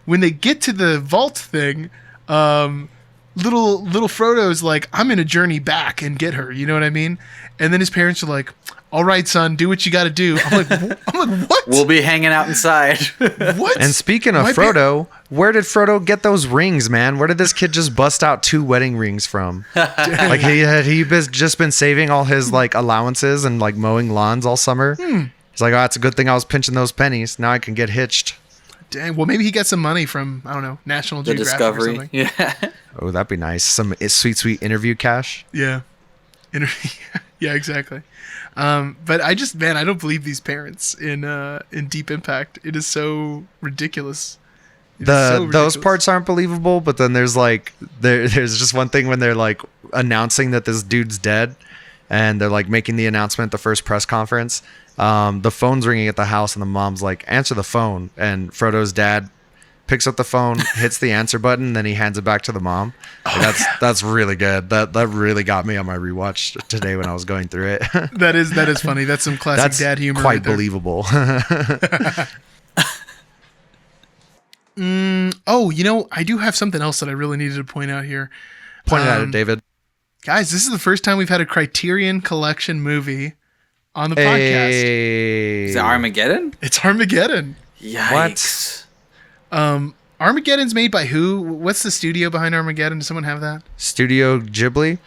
[SPEAKER 1] When they get to the vault thing, little Frodo's like, I'm gonna journey back and get her. You know what I mean? And then his parents are like, all right, son, do what you got to do. I'm like, what?
[SPEAKER 3] We'll be hanging out inside.
[SPEAKER 1] What?
[SPEAKER 2] And speaking of Frodo, where did Frodo get those rings, man? Where did this kid just bust out 2 wedding rings from? Like he just been saving all his like allowances and like mowing lawns all summer. He's like, oh, it's a good thing I was pinching those pennies. Now I can get hitched.
[SPEAKER 1] Dang. Well, maybe he got some money from, I don't know, National
[SPEAKER 3] The
[SPEAKER 1] Geographic
[SPEAKER 3] Discovery.
[SPEAKER 1] or something.
[SPEAKER 3] Yeah.
[SPEAKER 2] Oh, that'd be nice. Some sweet interview cash.
[SPEAKER 1] Yeah. Yeah, exactly. But I don't believe these parents in Deep Impact. It is so ridiculous.
[SPEAKER 2] Those parts aren't believable, but then there's like there's just one thing when they're like announcing that this dude's dead, and they're like making the announcement at the first press conference. The phone's ringing at the house, and the mom's like, answer the phone, and Frodo's dad picks up the phone, hits the answer button, and then he hands it back to the mom. Like, that's really good. That really got me on my rewatch today when I was going through it.
[SPEAKER 1] That is funny. That's some classic dad humor.
[SPEAKER 2] Quite
[SPEAKER 1] right there.
[SPEAKER 2] believable.
[SPEAKER 1] Oh, I do have something else that I really needed to point out here.
[SPEAKER 2] Point it out, David.
[SPEAKER 1] Guys, this is the first time we've had a Criterion Collection movie on the podcast.
[SPEAKER 3] Is it Armageddon?
[SPEAKER 1] It's Armageddon.
[SPEAKER 3] Yikes.
[SPEAKER 1] Armageddon's made by who? What's the studio behind Armageddon? Does someone have that?
[SPEAKER 2] Studio Ghibli.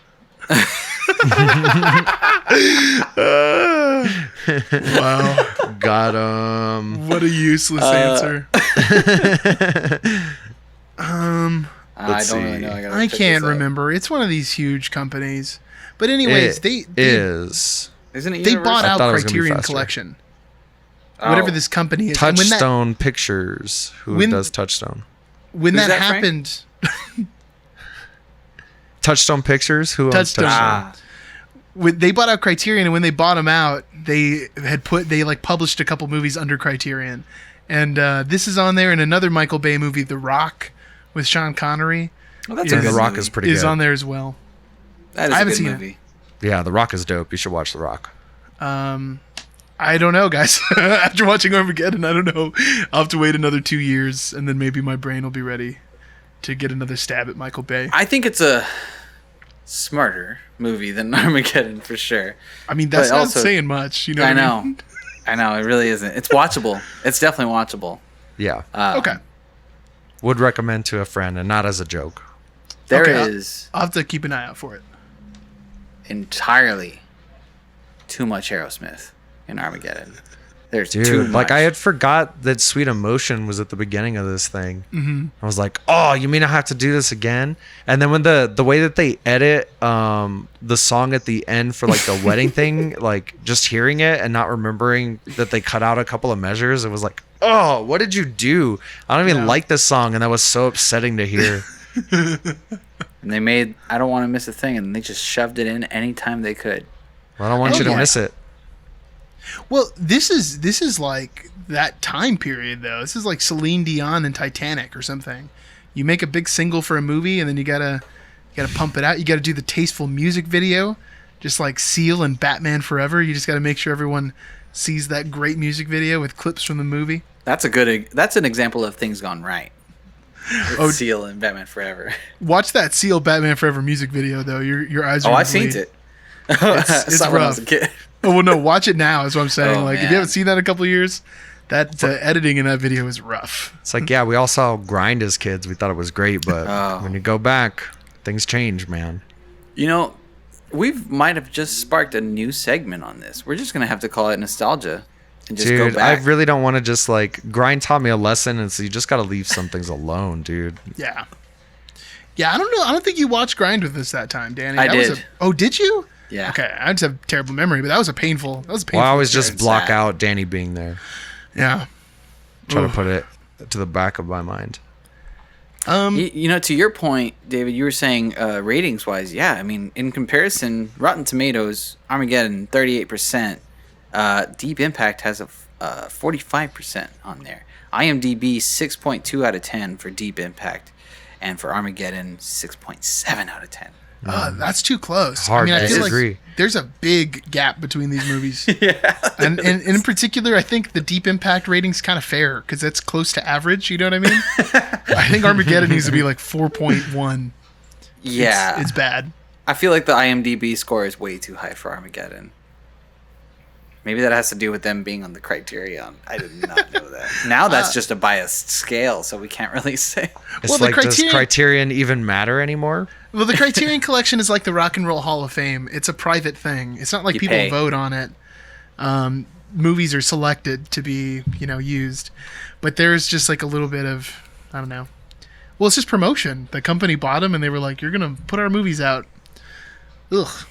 [SPEAKER 1] Wow.
[SPEAKER 2] Got him.
[SPEAKER 1] What a useless answer.
[SPEAKER 3] I don't really know.
[SPEAKER 1] I can't remember. It's one of these huge companies. But anyways, they
[SPEAKER 2] is.
[SPEAKER 3] Isn't it
[SPEAKER 1] they
[SPEAKER 3] Universal?
[SPEAKER 1] bought out
[SPEAKER 2] thought it was gonna be
[SPEAKER 1] Criterion
[SPEAKER 2] faster.
[SPEAKER 1] Collection.
[SPEAKER 3] Oh.
[SPEAKER 1] Whatever this company is. And
[SPEAKER 2] Touchstone Pictures. Who does Touchstone?
[SPEAKER 1] when
[SPEAKER 3] Who's
[SPEAKER 1] that
[SPEAKER 3] that, Frank?
[SPEAKER 1] happened,
[SPEAKER 2] Touchstone Pictures? Who owns
[SPEAKER 1] Touchstone.
[SPEAKER 2] Touchstone?
[SPEAKER 1] they bought out Criterion, and when they bought them out, they published a couple movies under Criterion, and this is on there, and another Michael Bay movie, The Rock, with Sean Connery.
[SPEAKER 3] Oh, that's
[SPEAKER 2] Yeah,
[SPEAKER 3] a good
[SPEAKER 2] The Rock
[SPEAKER 3] movie.
[SPEAKER 2] is pretty
[SPEAKER 1] is
[SPEAKER 2] good.
[SPEAKER 1] on there as well.
[SPEAKER 3] That is
[SPEAKER 1] I haven't
[SPEAKER 3] a good
[SPEAKER 1] seen it.
[SPEAKER 3] movie.
[SPEAKER 2] Yeah, The Rock is dope. You should watch The Rock.
[SPEAKER 1] I don't know, guys. After watching Armageddon, I don't know. I'll have to wait another 2 years, and then maybe my brain will be ready to get another stab at Michael Bay.
[SPEAKER 3] I think it's a smarter movie than Armageddon for sure.
[SPEAKER 1] I mean, that's
[SPEAKER 3] But
[SPEAKER 1] not
[SPEAKER 3] also-
[SPEAKER 1] saying much. You know
[SPEAKER 3] I
[SPEAKER 1] what
[SPEAKER 3] know.
[SPEAKER 1] mean?
[SPEAKER 3] I know. It really isn't. It's watchable. It's definitely watchable.
[SPEAKER 2] Yeah.
[SPEAKER 1] Okay.
[SPEAKER 2] Would recommend to a friend and not as a joke.
[SPEAKER 3] There
[SPEAKER 1] Okay,
[SPEAKER 3] is
[SPEAKER 1] I'll have to keep an eye out for it.
[SPEAKER 3] entirely too much Aerosmith in Armageddon. There's
[SPEAKER 2] Dude,
[SPEAKER 3] too much.
[SPEAKER 2] like I had forgot that Sweet Emotion was at the beginning of this thing. Mm-hmm. I was like, oh, you mean I have to do this again? And then when the way that they edit the song at the end for like the wedding thing, like just hearing it and not remembering that they cut out a couple of measures, it was like, oh, what did you do? I don't even like this song, and that was so upsetting to hear.
[SPEAKER 3] And they made I Don't Want to Miss a Thing, and they just shoved it in anytime they could.
[SPEAKER 2] I don't want
[SPEAKER 1] Oh,
[SPEAKER 2] you to
[SPEAKER 1] yeah.
[SPEAKER 2] miss it.
[SPEAKER 1] Well, this is like that time period, though. This is like Celine Dion and Titanic or something. You make a big single for a movie, and then you gotta pump it out. You gotta do the tasteful music video, just like Seal and Batman Forever. You just gotta make sure everyone sees that great music video with clips from the movie.
[SPEAKER 3] That's an example of things gone right. With Seal and Batman Forever.
[SPEAKER 1] Watch that Seal Batman Forever music video, though. Your eyes are
[SPEAKER 3] Oh,
[SPEAKER 1] gonna
[SPEAKER 3] I've seen
[SPEAKER 1] bleed.
[SPEAKER 3] it. I
[SPEAKER 1] It's
[SPEAKER 3] saw it when I was a
[SPEAKER 1] rough.
[SPEAKER 3] kid.
[SPEAKER 1] Oh well, no, watch it now. Is what I'm saying.
[SPEAKER 3] Oh,
[SPEAKER 1] Like, if
[SPEAKER 3] man.
[SPEAKER 1] you haven't seen that in a couple of years, that editing in that video is rough.
[SPEAKER 2] It's like, yeah, we all saw Grind as kids. We thought it was great, but
[SPEAKER 3] Oh.
[SPEAKER 2] when you go back, things change, man.
[SPEAKER 3] You know, we might have just sparked a new segment on this. We're just gonna have to call it nostalgia and just
[SPEAKER 2] Dude,
[SPEAKER 3] go
[SPEAKER 2] I
[SPEAKER 3] back.
[SPEAKER 2] really don't want to just like Grind taught me a lesson, and so you just got to leave some things alone, dude.
[SPEAKER 1] Yeah. Yeah, I don't know. I don't think you watched Grind with us that time, Danny.
[SPEAKER 3] I
[SPEAKER 1] That was
[SPEAKER 3] did.
[SPEAKER 1] Oh, did you?
[SPEAKER 3] Yeah.
[SPEAKER 1] Okay, I just have terrible memory, but that was a painful.
[SPEAKER 2] Well, I always just
[SPEAKER 3] It's
[SPEAKER 2] block
[SPEAKER 3] sad.
[SPEAKER 2] out Danny being there.
[SPEAKER 1] Yeah.
[SPEAKER 2] Try to
[SPEAKER 1] Oof.
[SPEAKER 2] put it to the back of my mind.
[SPEAKER 3] You know, to your point, David, you were saying ratings wise, yeah. I mean, in comparison, Rotten Tomatoes, Armageddon, 38%. Deep Impact has a 45% on there. IMDb, 6.2 out of 10 for Deep Impact. And for Armageddon, 6.7 out of 10.
[SPEAKER 1] That's too close.
[SPEAKER 2] Hard
[SPEAKER 1] I
[SPEAKER 2] to
[SPEAKER 1] feel
[SPEAKER 2] disagree.
[SPEAKER 1] like there's a big gap between these movies. And in particular, I think the Deep Impact rating's kind of fair because that's close to average. You know what I mean? I think Armageddon needs to be like 4.1.
[SPEAKER 3] Yeah.
[SPEAKER 1] It's bad.
[SPEAKER 3] I feel like the IMDb score is way too high for Armageddon. Maybe that has to do with them being on the Criterion. I did not know that. Now that's just a biased scale, so we can't really say.
[SPEAKER 2] It's
[SPEAKER 1] Well,
[SPEAKER 2] like, does Criterion even matter anymore?
[SPEAKER 1] Well, the Criterion Collection is like the Rock and Roll Hall of Fame. It's a private thing. It's not like
[SPEAKER 3] You
[SPEAKER 1] people
[SPEAKER 3] pay.
[SPEAKER 1] vote on it. Movies are selected to be, used. But there's just like a little bit of, I don't know. Well, it's just promotion. The company bought them and they were like, you're going to put our movies out. Ugh.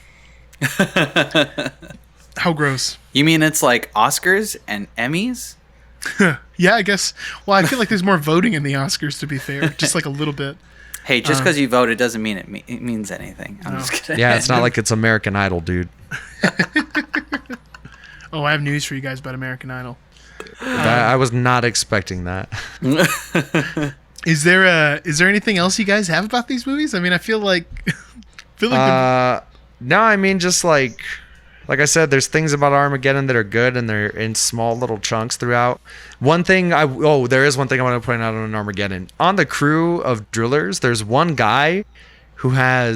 [SPEAKER 1] How gross.
[SPEAKER 3] You mean it's like Oscars and Emmys?
[SPEAKER 1] Yeah, I guess. Well, I feel like there's more voting in the Oscars, to be fair. Just like a little bit.
[SPEAKER 3] Hey, just because you voted doesn't mean it means anything. I'm just kidding.
[SPEAKER 2] Yeah, it's not like it's American Idol, dude.
[SPEAKER 1] Oh, I have news for you guys about American Idol.
[SPEAKER 2] I was not expecting that.
[SPEAKER 1] Is there anything else you guys have about these movies? I mean, I feel like
[SPEAKER 2] No, I mean, just like I said, there's things about Armageddon that are good, and they're in small little chunks throughout. There is one thing I want to point out on Armageddon. On the crew of drillers, there's one guy who I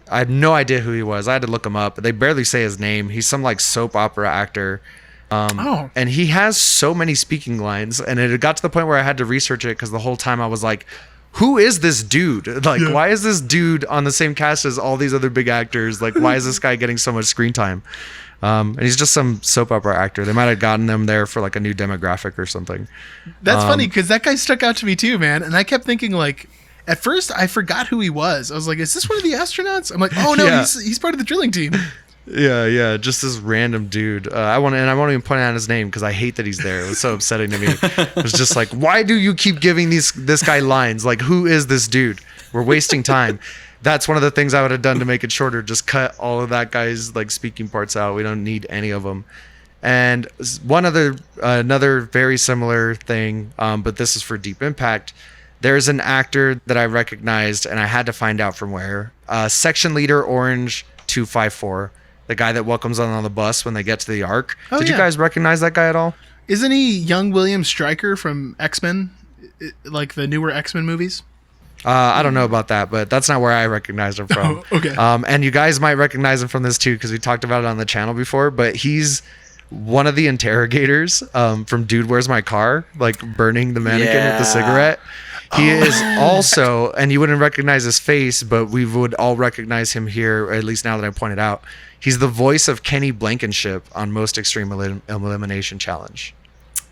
[SPEAKER 2] have no idea who he was. I had to look him up. They barely say his name. He's some like soap opera actor. And he has so many speaking lines, and it got to the point where I had to research it because the whole time I was like, who is this dude? Like, why is this dude on the same cast as all these other big actors? Like, why is this guy getting so much screen time? And he's just some soap opera actor. They might have gotten them there for like a new demographic or something.
[SPEAKER 1] That's funny because that guy stuck out to me too, man. And I kept thinking like, at first I forgot who he was. I was like, is this one of the astronauts? I'm like, oh no,
[SPEAKER 2] Yeah.
[SPEAKER 1] he's part of the drilling team.
[SPEAKER 2] Yeah, just this random dude. I won't even point out his name because I hate that he's there. It was so upsetting to me. It was just like, why do you keep giving this guy lines? Like, who is this dude? We're wasting time. That's one of the things I would have done to make it shorter. Just cut all of that guy's like speaking parts out. We don't need any of them. And another very similar thing, but this is for Deep Impact. There's an actor that I recognized, and I had to find out from where. Section Leader Orange 254. The guy that welcomes them on the bus when they get to the Ark.
[SPEAKER 1] Oh,
[SPEAKER 2] Did
[SPEAKER 1] yeah.
[SPEAKER 2] you guys recognize that guy at all?
[SPEAKER 1] Isn't he young William Stryker from X-Men? Like the newer X-Men movies?
[SPEAKER 2] I don't know about that, but that's not where I recognized him from.
[SPEAKER 1] Oh, okay.
[SPEAKER 2] And you guys might recognize him from this too, because we talked about it on the channel before, but he's one of the interrogators from Dude, Where's My Car? Like burning the mannequin with the cigarette. He is also, and you wouldn't recognize his face, but we would all recognize him here, or at least now that I pointed out. He's the voice of Kenny Blankenship on Most Extreme Elimination Challenge.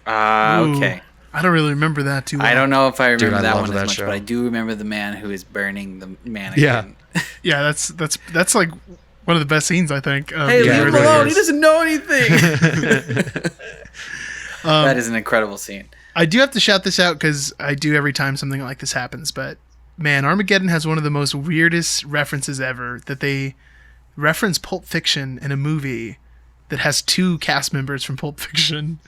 [SPEAKER 3] Okay.
[SPEAKER 1] I don't really remember that too well.
[SPEAKER 3] I don't know if I remember
[SPEAKER 2] Dude, I
[SPEAKER 3] that
[SPEAKER 2] loved
[SPEAKER 3] one
[SPEAKER 2] that
[SPEAKER 3] as much,
[SPEAKER 2] show.
[SPEAKER 3] but I do remember the man who is burning the mannequin.
[SPEAKER 2] Yeah.
[SPEAKER 1] Yeah, that's like one of the best scenes, I think.
[SPEAKER 3] Hey,
[SPEAKER 2] Yeah,
[SPEAKER 3] leave
[SPEAKER 2] it
[SPEAKER 3] him
[SPEAKER 2] really
[SPEAKER 3] alone.
[SPEAKER 2] is.
[SPEAKER 3] He doesn't know anything. That is an incredible scene.
[SPEAKER 1] I do have to shout this out because I do every time something like this happens, but man, Armageddon has one of the most weirdest references ever, that they reference Pulp Fiction in a movie that has two cast members from Pulp Fiction.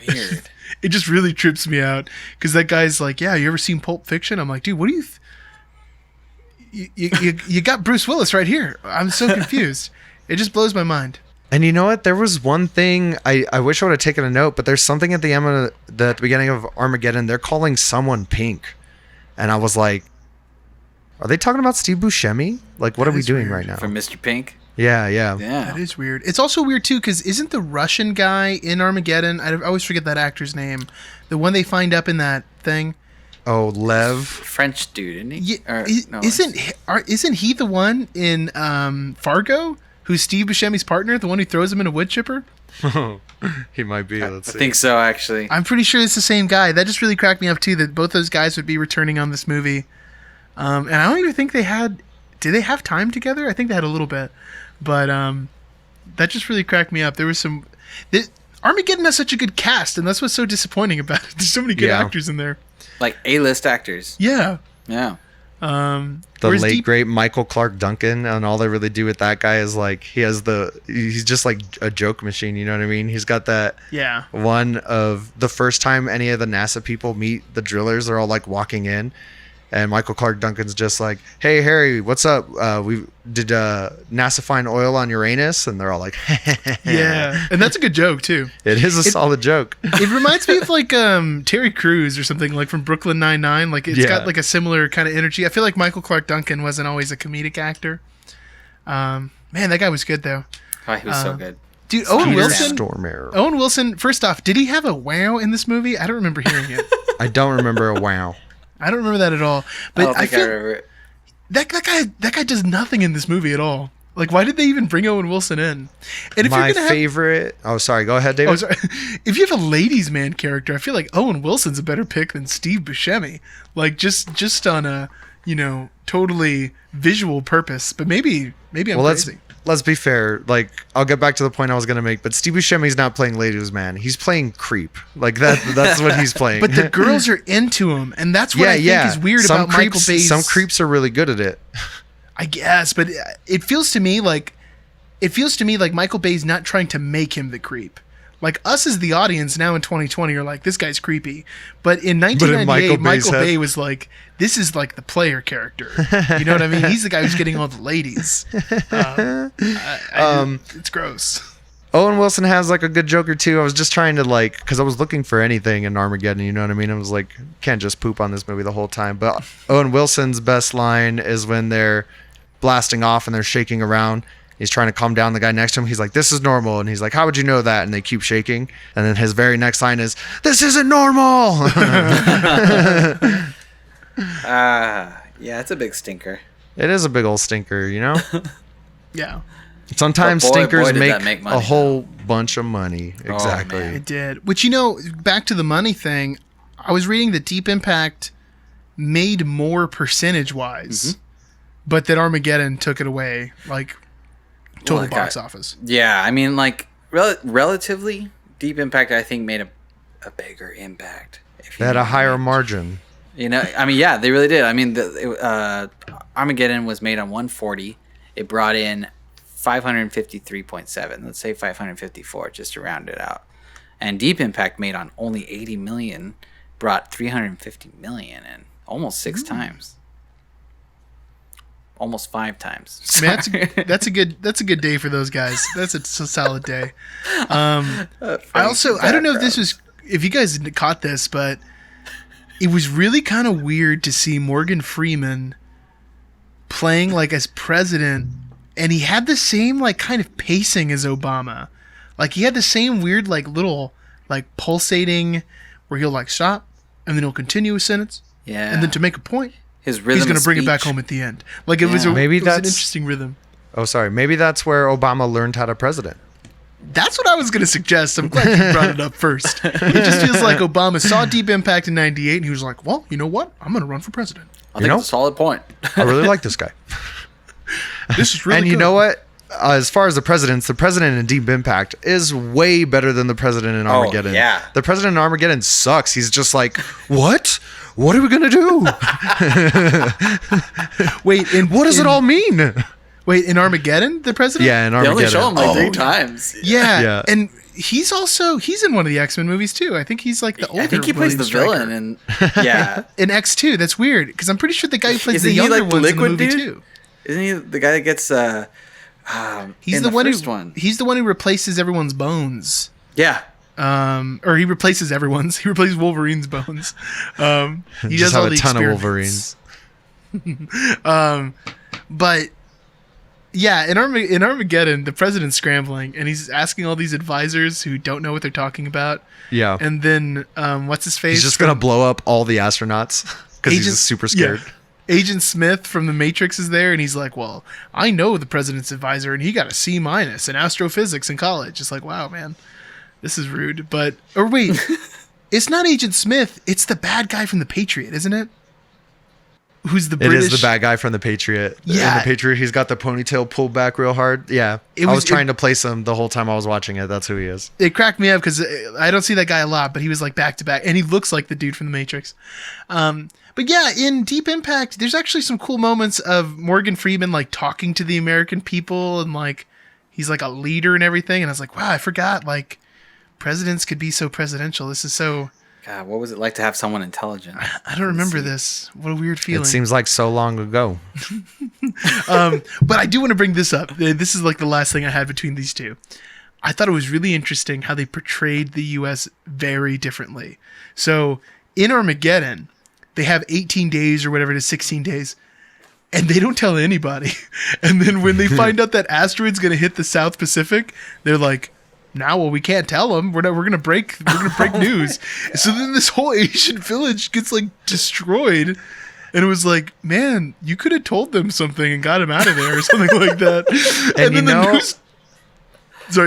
[SPEAKER 3] Weird.
[SPEAKER 1] It just really trips me out because that guy's like, yeah, you ever seen Pulp Fiction? I'm like, dude, what do you got Bruce Willis right here. I'm so confused. It just blows my mind.
[SPEAKER 2] And you know what? There was one thing I wish I would have taken a note, but there's something at the end of the beginning of Armageddon. They're calling someone Pink, and I was like, "Are they talking about Steve Buscemi? Like, what are we doing
[SPEAKER 1] weird.
[SPEAKER 2] right now?"
[SPEAKER 3] From Mr. Pink.
[SPEAKER 2] Yeah.
[SPEAKER 1] That is weird. It's also weird too because isn't the Russian guy in Armageddon? I always forget that actor's name. The one they find up in that thing.
[SPEAKER 2] Oh, Lev.
[SPEAKER 3] French dude, isn't he?
[SPEAKER 1] Yeah,
[SPEAKER 3] Or, no,
[SPEAKER 1] isn't he the one in Fargo who's Steve Buscemi's partner, the one who throws him in a wood chipper?
[SPEAKER 2] He might be. Let's
[SPEAKER 3] I
[SPEAKER 2] see.
[SPEAKER 3] think so, actually.
[SPEAKER 1] I'm pretty sure it's the same guy. That just really cracked me up too, that both those guys would be returning on this movie. And I don't even think they had. Did they have time together? I think they had a little bit, but that just really cracked me up. There was some. Armageddon has such a good cast, and that's what's so disappointing about it. There's so many good actors in there.
[SPEAKER 3] Like A-list actors.
[SPEAKER 1] Yeah.
[SPEAKER 3] Yeah.
[SPEAKER 2] The
[SPEAKER 1] whereas
[SPEAKER 2] late great Michael Clark Duncan, and all they really do with that guy is like he's just like a joke machine. You know what I mean? He's got that.
[SPEAKER 1] Yeah.
[SPEAKER 2] One of the first time any of the NASA people meet the drillers, they're all like walking in, And Michael Clark Duncan's just like, "Hey Harry, what's up? We did NASA find oil on Uranus?" And they're all like,
[SPEAKER 1] Yeah, and that's a good joke too.
[SPEAKER 2] It is a solid joke.
[SPEAKER 1] It reminds me of like Terry Crews or something, like from Brooklyn Nine-Nine. Like it's got like a similar kind of energy. I feel like Michael Clark Duncan wasn't always a comedic actor. Man, that guy was good though.
[SPEAKER 3] Oh, he was so good.
[SPEAKER 1] Dude, Owen Wilson.
[SPEAKER 2] Stormare.
[SPEAKER 1] Owen Wilson. First off, did he have a wow in this movie? I don't remember hearing it.
[SPEAKER 2] I don't remember a wow.
[SPEAKER 1] I don't remember that at all. But I feel
[SPEAKER 3] remember it.
[SPEAKER 1] that guy does nothing in this movie at all. Like, why did they even bring Owen Wilson in? And if
[SPEAKER 2] My
[SPEAKER 1] you're gonna
[SPEAKER 2] favorite. Oh, sorry. Go ahead, David.
[SPEAKER 1] Oh, sorry. If you have a ladies' man character, I feel like Owen Wilson's a better pick than Steve Buscemi. Like, just on a totally visual purpose. But maybe I'm crazy.
[SPEAKER 2] Let's be fair. Like, I'll get back to the point I was gonna make. But Steve Buscemi's not playing ladies' man. He's playing creep. Like that's what he's playing.
[SPEAKER 1] But the girls are into him, and that's what I think is weird about Michael Bay's.
[SPEAKER 2] Some creeps are really good at it.
[SPEAKER 1] I guess, but it feels to me like Michael Bay's not trying to make him the creep. Like, us as the audience now in 2020 are like, this guy's creepy. But in 1998, Michael Bay was like, this is like the player character. You know what I mean? He's the guy who's getting all the ladies. It's gross.
[SPEAKER 2] Owen Wilson has like a good joke or two. I was just trying to because I was looking for anything in Armageddon, you know what I mean? I was like, can't just poop on this movie the whole time. But Owen Wilson's best line is when they're blasting off and they're shaking around. He's trying to calm down the guy next to him. He's like, "This is normal." And he's like, "How would you know that?" And they keep shaking. And then his very next line is, "This isn't normal."
[SPEAKER 3] Yeah, it's a big stinker.
[SPEAKER 2] It is a big old stinker, you know?
[SPEAKER 1] Yeah.
[SPEAKER 2] Sometimes
[SPEAKER 3] But boy,
[SPEAKER 2] stinkers
[SPEAKER 3] did
[SPEAKER 2] make
[SPEAKER 3] that make money,
[SPEAKER 2] a whole bunch of money. Exactly.
[SPEAKER 3] man.
[SPEAKER 1] It did. Which, back to the money thing, I was reading that Deep Impact made more percentage-wise, but that Armageddon took it away, like, total box office.
[SPEAKER 3] Yeah, I mean, like, relatively, Deep Impact, I think, made a bigger impact.
[SPEAKER 2] They had a higher margin.
[SPEAKER 3] I mean, yeah, they really did. I mean, Armageddon was made on 140. It brought in 553.7. Let's say 554, just to round it out. And Deep Impact, made on only 80 million, brought 350 million in, almost 6 times. Almost 5 times.
[SPEAKER 1] I mean, that's a good day for those guys. That's a solid day. I don't know if you guys caught this, but it was really kind of weird to see Morgan Freeman playing like as president, and he had the same like kind of pacing as Obama. Like, he had the same weird like little like pulsating where he'll like stop and then he'll continue a sentence.
[SPEAKER 3] Yeah.
[SPEAKER 1] And then to make a point,
[SPEAKER 3] his rhythm
[SPEAKER 1] he's going to bring it back home at the end. Like, it was an interesting rhythm.
[SPEAKER 2] Oh, sorry. Maybe that's where Obama learned how to president.
[SPEAKER 1] That's what I was going to suggest. I'm glad you brought it up first. It just feels like Obama saw Deep Impact in 98 and he was like, well, you know what? I'm going to run for president.
[SPEAKER 3] I think it's a solid point.
[SPEAKER 2] I really like this guy.
[SPEAKER 1] This is really
[SPEAKER 2] And
[SPEAKER 1] good.
[SPEAKER 2] you know what? As far as the president in Deep Impact is way better than the president in Armageddon.
[SPEAKER 3] Yeah.
[SPEAKER 2] The president in Armageddon sucks. He's just like, what? What are we going to do?
[SPEAKER 1] Wait,
[SPEAKER 2] what does it all mean?
[SPEAKER 1] Wait, in Armageddon, the president?
[SPEAKER 2] Yeah, in
[SPEAKER 3] They
[SPEAKER 2] Armageddon.
[SPEAKER 3] only show him like 3 times.
[SPEAKER 1] Yeah. And he's in one of the X-Men movies too. I think he's like the older
[SPEAKER 3] I think he plays
[SPEAKER 1] William
[SPEAKER 3] the
[SPEAKER 1] Stryker.
[SPEAKER 3] villain, and yeah,
[SPEAKER 1] in X2. That's weird because I'm pretty sure the guy who plays
[SPEAKER 3] Isn't
[SPEAKER 1] the
[SPEAKER 3] he
[SPEAKER 1] younger
[SPEAKER 3] like the
[SPEAKER 1] ones in the
[SPEAKER 3] liquid
[SPEAKER 1] movie
[SPEAKER 3] dude?
[SPEAKER 1] too.
[SPEAKER 3] Isn't he the guy that gets
[SPEAKER 1] He's
[SPEAKER 3] in
[SPEAKER 1] the one
[SPEAKER 3] first
[SPEAKER 1] who
[SPEAKER 3] one?
[SPEAKER 1] he's the one who replaces everyone's bones.
[SPEAKER 3] Yeah.
[SPEAKER 1] Or he replaces everyone's. He replaces Wolverine's bones. He
[SPEAKER 2] Just
[SPEAKER 1] does all
[SPEAKER 2] have a
[SPEAKER 1] the
[SPEAKER 2] ton of
[SPEAKER 1] experiments.
[SPEAKER 2] Wolverines.
[SPEAKER 1] But yeah, in Armageddon, the president's scrambling and he's asking all these advisors who don't know what they're talking about.
[SPEAKER 2] Yeah.
[SPEAKER 1] And then what's his face?
[SPEAKER 2] He's just going to blow up all the astronauts because he's
[SPEAKER 1] Agent-
[SPEAKER 2] just super scared.
[SPEAKER 1] Yeah. Agent Smith from The Matrix is there, and he's like, well, I know the president's advisor, and he got a C- in astrophysics in college. It's like, wow, man, this is rude. Or wait, it's not Agent Smith. It's the bad guy from The Patriot, isn't it? Who's the British?
[SPEAKER 2] It is the bad guy from The Patriot.
[SPEAKER 1] Yeah.
[SPEAKER 2] In The Patriot, he's got the ponytail pulled back real hard. Yeah. I was trying to place him the whole time I was watching it. That's who he is.
[SPEAKER 1] It cracked me up because I don't see that guy a lot, but he was like back to back, and he looks like the dude from The Matrix. But yeah, in Deep Impact, there's actually some cool moments of Morgan Freeman like talking to the American people, and like he's like a leader and everything. And I was like, wow, I forgot like presidents could be so presidential. This is so
[SPEAKER 3] God, what was it like to have someone intelligent?
[SPEAKER 1] I don't remember this. What a weird feeling.
[SPEAKER 2] It seems like so long ago.
[SPEAKER 1] But I do want to bring this up. This is like the last thing I had between these two. I thought it was really interesting how they portrayed the U.S. very differently. So in Armageddon, they have 18 days or whatever it is, 16 days, and they don't tell anybody. And then when they find out that asteroid's going to hit the South Pacific, they're like, well, we can't tell them. We're going to break news. So then this whole Asian village gets like destroyed. And it was like, man, you could have told them something and got them out of there or something like that. And then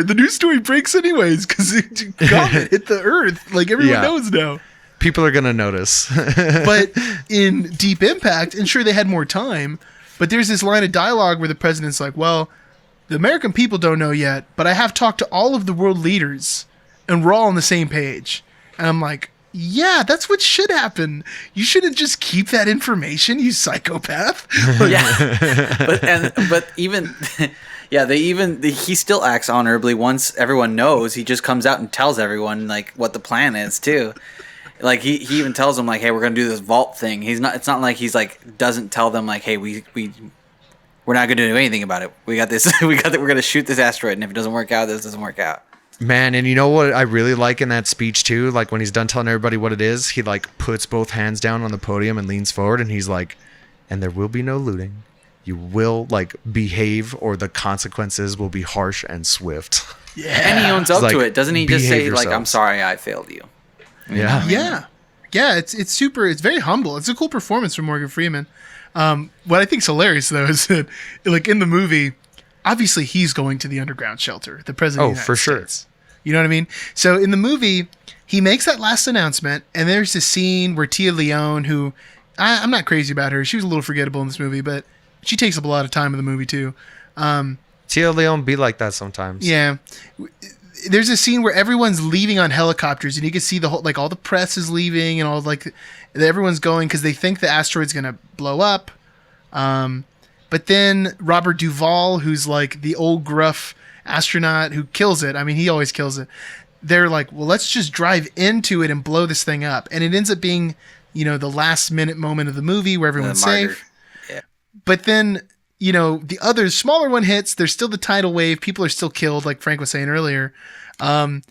[SPEAKER 1] the news story breaks anyways because it hit the Earth. Like everyone knows now.
[SPEAKER 2] People are going to notice.
[SPEAKER 1] But in Deep Impact, and sure they had more time, but there's this line of dialogue where the president's like, well, the American people don't know yet, but I have talked to all of the world leaders and we're all on the same page. And I'm like, yeah, that's what should happen. You shouldn't just keep that information, you psychopath.
[SPEAKER 3] But even he still acts honorably once everyone knows. He just comes out and tells everyone like what the plan is too. Like he even tells them like, hey, we're gonna do this vault thing. It's not like he's like doesn't tell them like, hey, we're not gonna do anything about it. We got this. We're gonna shoot this asteroid, and if it doesn't work out, this doesn't work out.
[SPEAKER 2] Man, and you know what I really like in that speech too? Like when he's done telling everybody what it is, he like puts both hands down on the podium and leans forward and he's like, and there will be no looting. You will like behave or the consequences will be harsh and swift.
[SPEAKER 1] Yeah.
[SPEAKER 3] And he owns up
[SPEAKER 2] like,
[SPEAKER 3] to it. Doesn't he just say
[SPEAKER 2] yourselves.
[SPEAKER 3] like, I'm sorry I failed you?
[SPEAKER 2] Yeah.
[SPEAKER 1] Yeah. Yeah, it's super, it's very humble. It's a cool performance from Morgan Freeman. What I think's hilarious though is that like in the movie, obviously he's going to the underground shelter, the president of the United States. You know what I mean? So in the movie, he makes that last announcement, and there's this scene where Tia Leone, who I'm not crazy about her, she was a little forgettable in this movie, but she takes up a lot of time in the movie too.
[SPEAKER 2] Tia Leone be like that sometimes.
[SPEAKER 1] Yeah. There's a scene where everyone's leaving on helicopters, and you can see the whole, like all the press is leaving, and all like everyone's going because they think the asteroid's gonna blow up. But then Robert Duvall, who's like the old gruff astronaut who kills it. I mean, he always kills it. They're like, well, let's just drive into it and blow this thing up. And it ends up being, the last minute moment of the movie where everyone's safe.
[SPEAKER 3] Yeah.
[SPEAKER 1] But then, the other smaller one hits. There's still the tidal wave. People are still killed, like Frank was saying earlier. But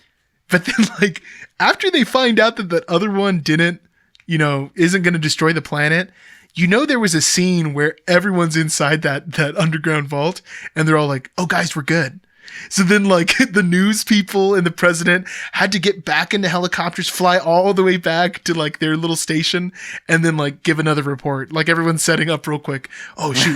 [SPEAKER 1] then, like, after they find out that other one didn't, isn't going to destroy the planet, there was a scene where everyone's inside that underground vault and they're all like, oh, guys, we're good. So then, like, the news people and the president had to get back into helicopters, fly all the way back to, like, their little station, and then, like, give another report. Like, everyone's setting up real quick. Oh, shoot.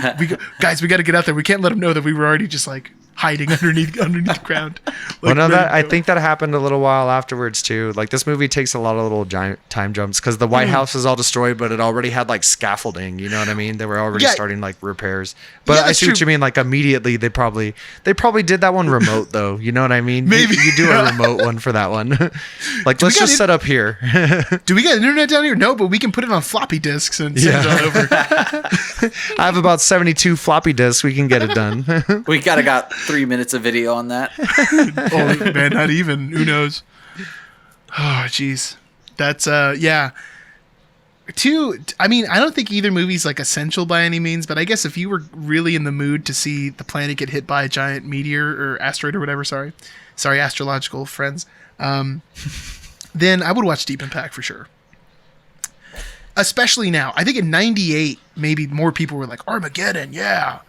[SPEAKER 1] Guys, we got to get out there. We can't let them know that we were already just, like, hiding underneath the ground. Like,
[SPEAKER 2] I think that happened a little while afterwards, too. Like, this movie takes a lot of little giant time jumps because the White House is all destroyed, but it already had, like, scaffolding. You know what I mean? They were already starting, like, repairs. But I see what you mean. Like, immediately, they probably did that one remote, though. You know what I mean? Maybe. You do a remote one for that one. Like, let's just set up here.
[SPEAKER 1] Do we got internet down here? No, but we can put it on floppy disks and send it all over.
[SPEAKER 2] I have about 72 floppy disks. We can get it done.
[SPEAKER 3] We got 3 minutes of video on that.
[SPEAKER 1] Oh, man, not even. Who knows? Oh, jeez. That's, yeah. I mean, I don't think either movie's like essential by any means, but I guess if you were really in the mood to see the planet get hit by a giant meteor or asteroid or whatever, sorry, astrological friends, then I would watch Deep Impact for sure. Especially now. I think in 98, maybe more people were like, Armageddon, yeah,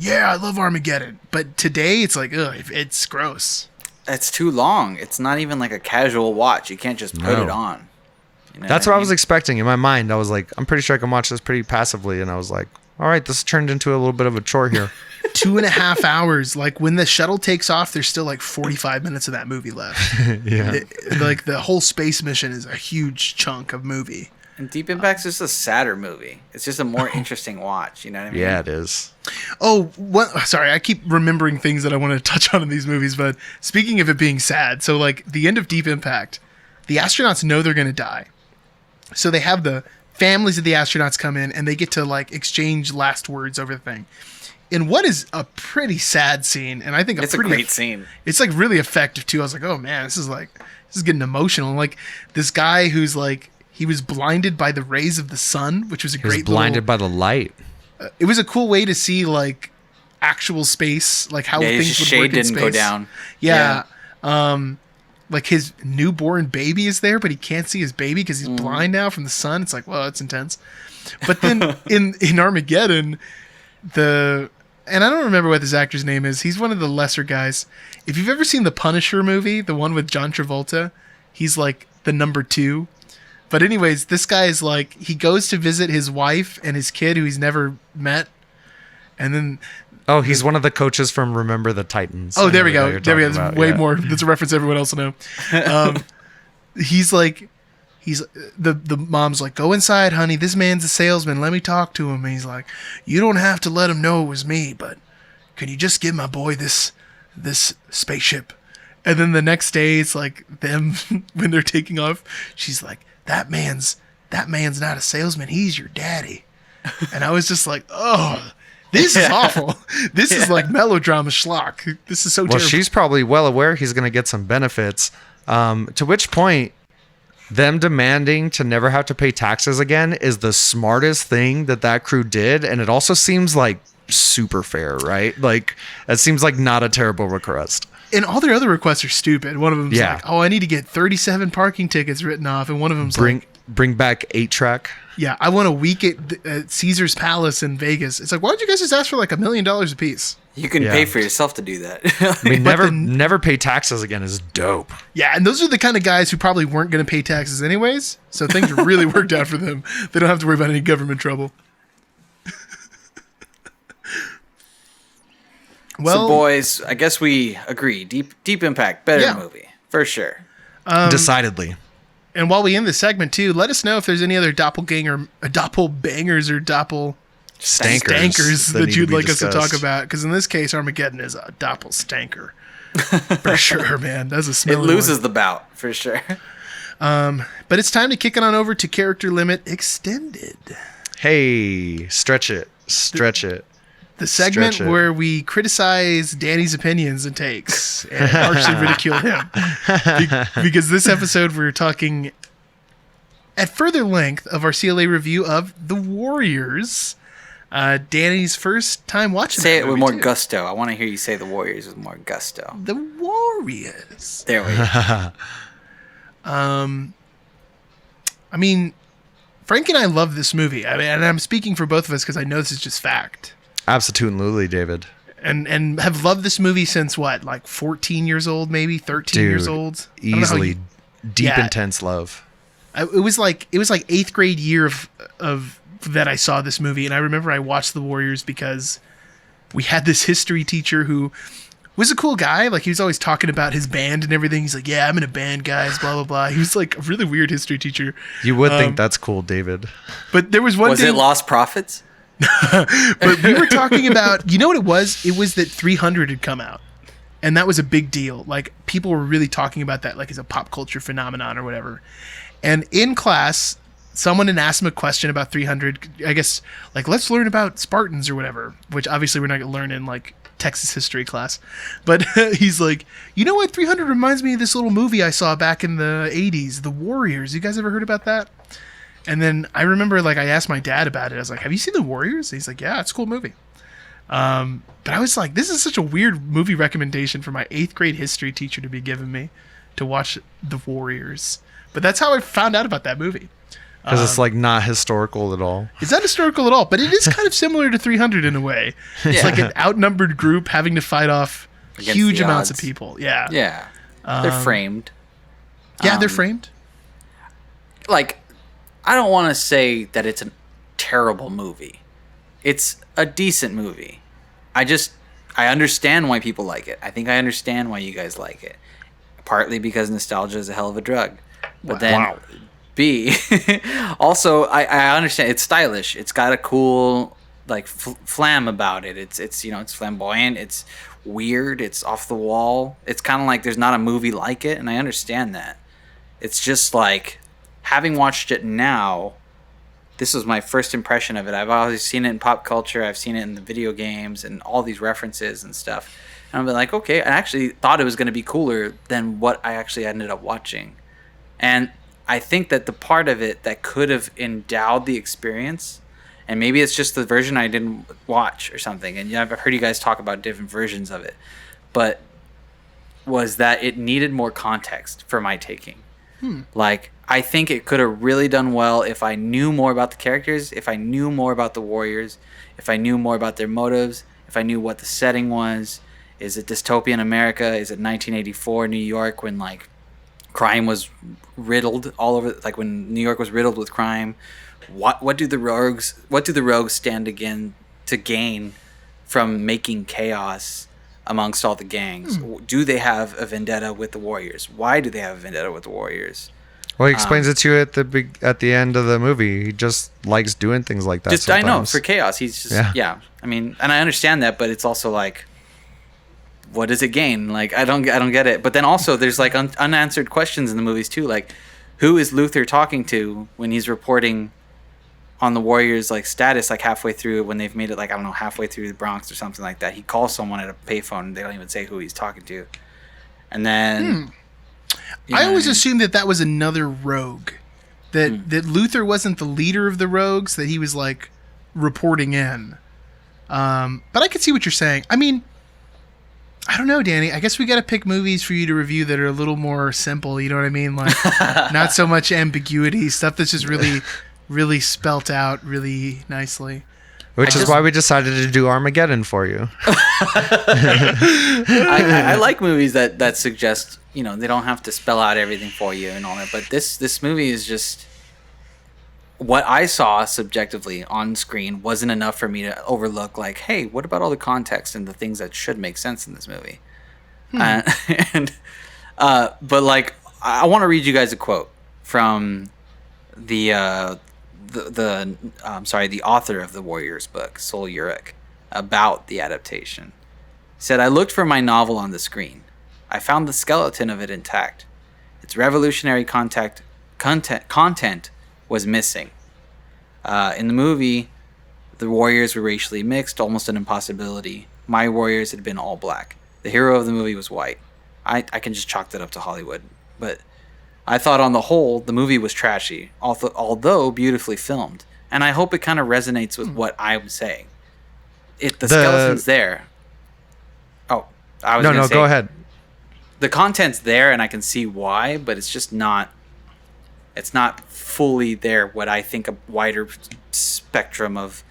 [SPEAKER 1] I love Armageddon. But today, it's like, ugh, it's gross.
[SPEAKER 3] It's too long. It's not even like a casual watch. You can't just put it on.
[SPEAKER 2] That's what I was expecting. In my mind, I was like, I'm pretty sure I can watch this pretty passively. And I was like, all right, this turned into a little bit of a chore here.
[SPEAKER 1] 2.5 hours. Like when the shuttle takes off, there's still like 45 minutes of that movie left.
[SPEAKER 2] Yeah.
[SPEAKER 1] Like the whole space mission is a huge chunk of movie.
[SPEAKER 3] And Deep Impact's just a sadder movie. It's just a more interesting watch. You know what I mean?
[SPEAKER 2] Yeah, it is.
[SPEAKER 1] Oh, sorry. I keep remembering things that I want to touch on in these movies. But speaking of it being sad, so like the end of Deep Impact, the astronauts know they're going to die. So they have the families of the astronauts come in and they get to like exchange last words over the thing. In what is a pretty sad scene, and I think
[SPEAKER 3] it's a great scene.
[SPEAKER 1] It's like really effective too. I was like, oh man, this is this is getting emotional. Like this guy who's like he was blinded by the rays of the sun, which was a
[SPEAKER 2] He was
[SPEAKER 1] great.
[SPEAKER 2] blinded by the light.
[SPEAKER 1] It was a cool way to see like actual space, like how things
[SPEAKER 3] his
[SPEAKER 1] would
[SPEAKER 3] shade
[SPEAKER 1] work in
[SPEAKER 3] didn't
[SPEAKER 1] space.
[SPEAKER 3] go down.
[SPEAKER 1] Yeah. Like his newborn baby is there, but he can't see his baby because he's blind now from the sun. It's like, well, that's intense. But then in Armageddon, and I don't remember what this actor's name is. He's one of the lesser guys. If you've ever seen the Punisher movie, the one with John Travolta, he's like the number 2. But anyways, this guy is like, he goes to visit his wife and his kid who he's never met. And then...
[SPEAKER 2] Oh, he's one of the coaches from Remember the Titans.
[SPEAKER 1] Oh, there we go. There we go.
[SPEAKER 2] That's
[SPEAKER 1] That's way more. That's a reference everyone else will know. He's like... the mom's like, go inside, honey. This man's a salesman. Let me talk to him. And he's like, you don't have to let him know it was me, but can you just give my boy this spaceship? And then the next day, it's like them when they're taking off. She's like, that man's not a salesman. He's your daddy. And I was just like, oh, this is awful. This is like melodrama schlock. This is so
[SPEAKER 2] Well,
[SPEAKER 1] terrible.
[SPEAKER 2] she's probably well aware he's going to get some benefits. To which point, them demanding to never have to pay taxes again is the smartest thing that crew did. And it also seems like super fair, right? Like, it seems like not a terrible request.
[SPEAKER 1] And all their other requests are stupid. One of them's like, oh, I need to get 37 parking tickets written off. And one of them's
[SPEAKER 2] bring back 8-track.
[SPEAKER 1] Yeah, I want a week at Caesar's Palace in Vegas. It's like, why don't you guys just ask for like $1 million a piece?
[SPEAKER 3] You can pay for yourself to do that.
[SPEAKER 2] I mean, never pay taxes again is dope.
[SPEAKER 1] Yeah, and those are the kind of guys who probably weren't going to pay taxes anyways. So things really worked out for them. They don't have to worry about any government trouble.
[SPEAKER 3] Well, so boys, I guess we agree. Deep Impact, better movie for sure.
[SPEAKER 2] Decidedly.
[SPEAKER 1] And while we end this segment too, let us know if there's any other doppelbangers or stankers that you'd like us to talk about. Because in this case, Armageddon is a doppelstanker for sure, man. That's a smelly
[SPEAKER 3] It loses the bout for sure.
[SPEAKER 1] But it's time to kick it on over to Character Limit Extended.
[SPEAKER 2] Hey, stretch it.
[SPEAKER 1] The segment where we criticize Danny's opinions and takes and harshly ridicule him. Because this episode we're talking at further length of our CLA review of The Warriors. Danny's first time watching
[SPEAKER 3] Say
[SPEAKER 1] that
[SPEAKER 3] it with
[SPEAKER 1] movie
[SPEAKER 3] more gusto. I want to hear you say The Warriors with more gusto.
[SPEAKER 1] The Warriors.
[SPEAKER 3] There we go.
[SPEAKER 1] I mean, Frank and I love this movie. I mean, and I'm speaking for both of us because I know this is just fact.
[SPEAKER 2] Absolutely, David.
[SPEAKER 1] And have loved this movie since what, like 14 years old, maybe 13 years old.
[SPEAKER 2] Easily deep, intense love.
[SPEAKER 1] It was like 8th grade year of that I saw this movie, and I remember I watched The Warriors because we had this history teacher who was a cool guy. Like, he was always talking about his band and everything. He's like, yeah, I'm in a band, guys, blah, blah, blah. He was like a really weird history teacher.
[SPEAKER 2] You would think that's cool, David.
[SPEAKER 1] But there was one thing.
[SPEAKER 3] Was it Lost Prophets?
[SPEAKER 1] But we were talking about, you know what it was? It was that 300 had come out. And that was a big deal. Like, people were really talking about that, like, as a pop culture phenomenon or whatever. And in class, someone had asked him a question about 300. I guess, like, let's learn about Spartans or whatever, which obviously we're not going to learn in, like, Texas history class. But he's like, you know what? 300 reminds me of this little movie I saw back in the 80s, The Warriors. You guys ever heard about that? And then I remember, like, I asked my dad about it. I was like, have you seen The Warriors? And he's like, yeah, it's a cool movie. But I was like, this is such a weird movie recommendation for my 8th grade history teacher to be giving me to watch The Warriors. But that's how I found out about that movie.
[SPEAKER 2] Because it's, like, not historical at all.
[SPEAKER 1] It's not historical at all, but it is kind of similar to 300 in a way. It's like an outnumbered group having to fight off
[SPEAKER 3] Against
[SPEAKER 1] huge
[SPEAKER 3] the
[SPEAKER 1] amounts
[SPEAKER 3] odds.
[SPEAKER 1] of people. Yeah.
[SPEAKER 3] Yeah. They're framed.
[SPEAKER 1] Yeah, they're framed.
[SPEAKER 3] Like, I don't want to say that it's a terrible movie. It's a decent movie. I understand why people like it. I think I understand why you guys like it. Partly because nostalgia is a hell of a drug. But then, B, also, I understand. It's stylish. It's got a cool, like, flam about it. It's you know, it's flamboyant. It's weird. It's off the wall. It's kind of like there's not a movie like it, and I understand that. It's just like, having watched it now, this was my first impression of it. I've always seen it in pop culture. I've seen it in the video games and all these references and stuff. And I'll be like, okay, I actually thought it was going to be cooler than what I actually ended up watching. And I think that the part of it that could have endowed the experience, and maybe it's just the version I didn't watch or something, and I've heard you guys talk about different versions of it, but was that it needed more context for my taking. Like, I think it could have really done well if I knew more about the characters, if I knew more about the Warriors, if I knew more about their motives, if I knew what the setting was. Is it dystopian America? Is it 1984 New York when, like, crime was riddled all over, like when New York was riddled with crime? What do the rogues stand to gain from making chaos amongst all the gangs? Do they have a vendetta with the Warriors? Why do they have a vendetta with the Warriors?
[SPEAKER 2] Well, he explains it to you at the end of the movie. He just likes doing things like that.
[SPEAKER 3] Just
[SPEAKER 2] sometimes.
[SPEAKER 3] I know, for chaos. He's just yeah. I mean, and I understand that, but it's also like, what does it gain? Like, I don't get it. But then also there's like unanswered questions in the movies too. Like, who is Luther talking to when he's reporting on the Warriors' like status, like halfway through, when they've made it, like, I don't know, halfway through the Bronx or something like that? He calls someone at a payphone and they don't even say who he's talking to. And then
[SPEAKER 1] I always assumed that was another rogue. That Luther wasn't the leader of the rogues, that he was like reporting in. But I could see what you're saying. I mean, I don't know, Danny. I guess we got to pick movies for you to review that are a little more simple. You know what I mean? Like, not so much ambiguity, stuff that's just really, really spelt out really nicely.
[SPEAKER 2] Which is why we decided to do Armageddon for you.
[SPEAKER 3] I like movies that suggest, you know, they don't have to spell out everything for you and all that. But this movie is just, what I saw subjectively on screen wasn't enough for me to overlook, like, hey, what about all the context and the things that should make sense in this movie? But like, I want to read you guys a quote from the author of the Warriors book, Sol Urich, about the adaptation. He said, "I looked for my novel on the screen. I found the skeleton of it intact. Its revolutionary content was missing. In the movie, the Warriors were racially mixed, almost an impossibility. My Warriors had been all black. The hero of the movie was white. I can just chalk that up to Hollywood. But I thought on the whole, the movie was trashy, although beautifully filmed. And I hope it kind of resonates with what I'm saying. The skeleton's there. Oh, I was going to say... No,
[SPEAKER 2] go ahead.
[SPEAKER 3] The content's there, and I can see why, but it's just not... It's not fully there what I think a wider spectrum of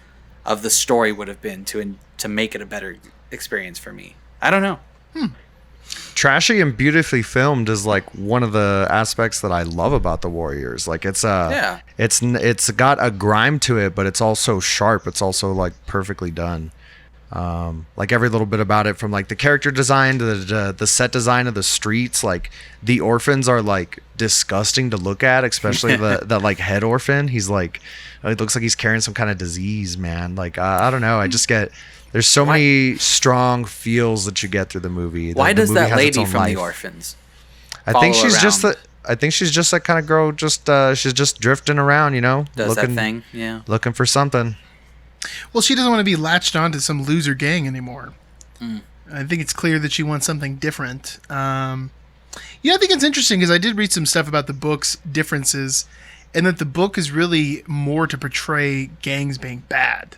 [SPEAKER 3] the story would have been to make it a better experience for me. I don't know.
[SPEAKER 2] Trashy and beautifully filmed is like one of the aspects that I love about the Warriors. Like, it's got a grime to it, but it's also sharp. It's also like perfectly done. Like every little bit about it, from like the character design to the set design of the streets. Like, the orphans are like disgusting to look at, especially the like head orphan. He's like, it looks like he's carrying some kind of disease, man. Like, I don't know. I just get, there's so many strong feels that you get through the movie.
[SPEAKER 3] Why does that lady from
[SPEAKER 2] life.
[SPEAKER 3] The Orphans?
[SPEAKER 2] I think she's just that kind of girl. Just she's just drifting around, you know,
[SPEAKER 3] that thing, yeah,
[SPEAKER 2] looking for something.
[SPEAKER 1] Well, she doesn't want to be latched onto some loser gang anymore. I think it's clear that she wants something different. I think it's interesting because I did read some stuff about the book's differences, and that the book is really more to portray gangs being bad.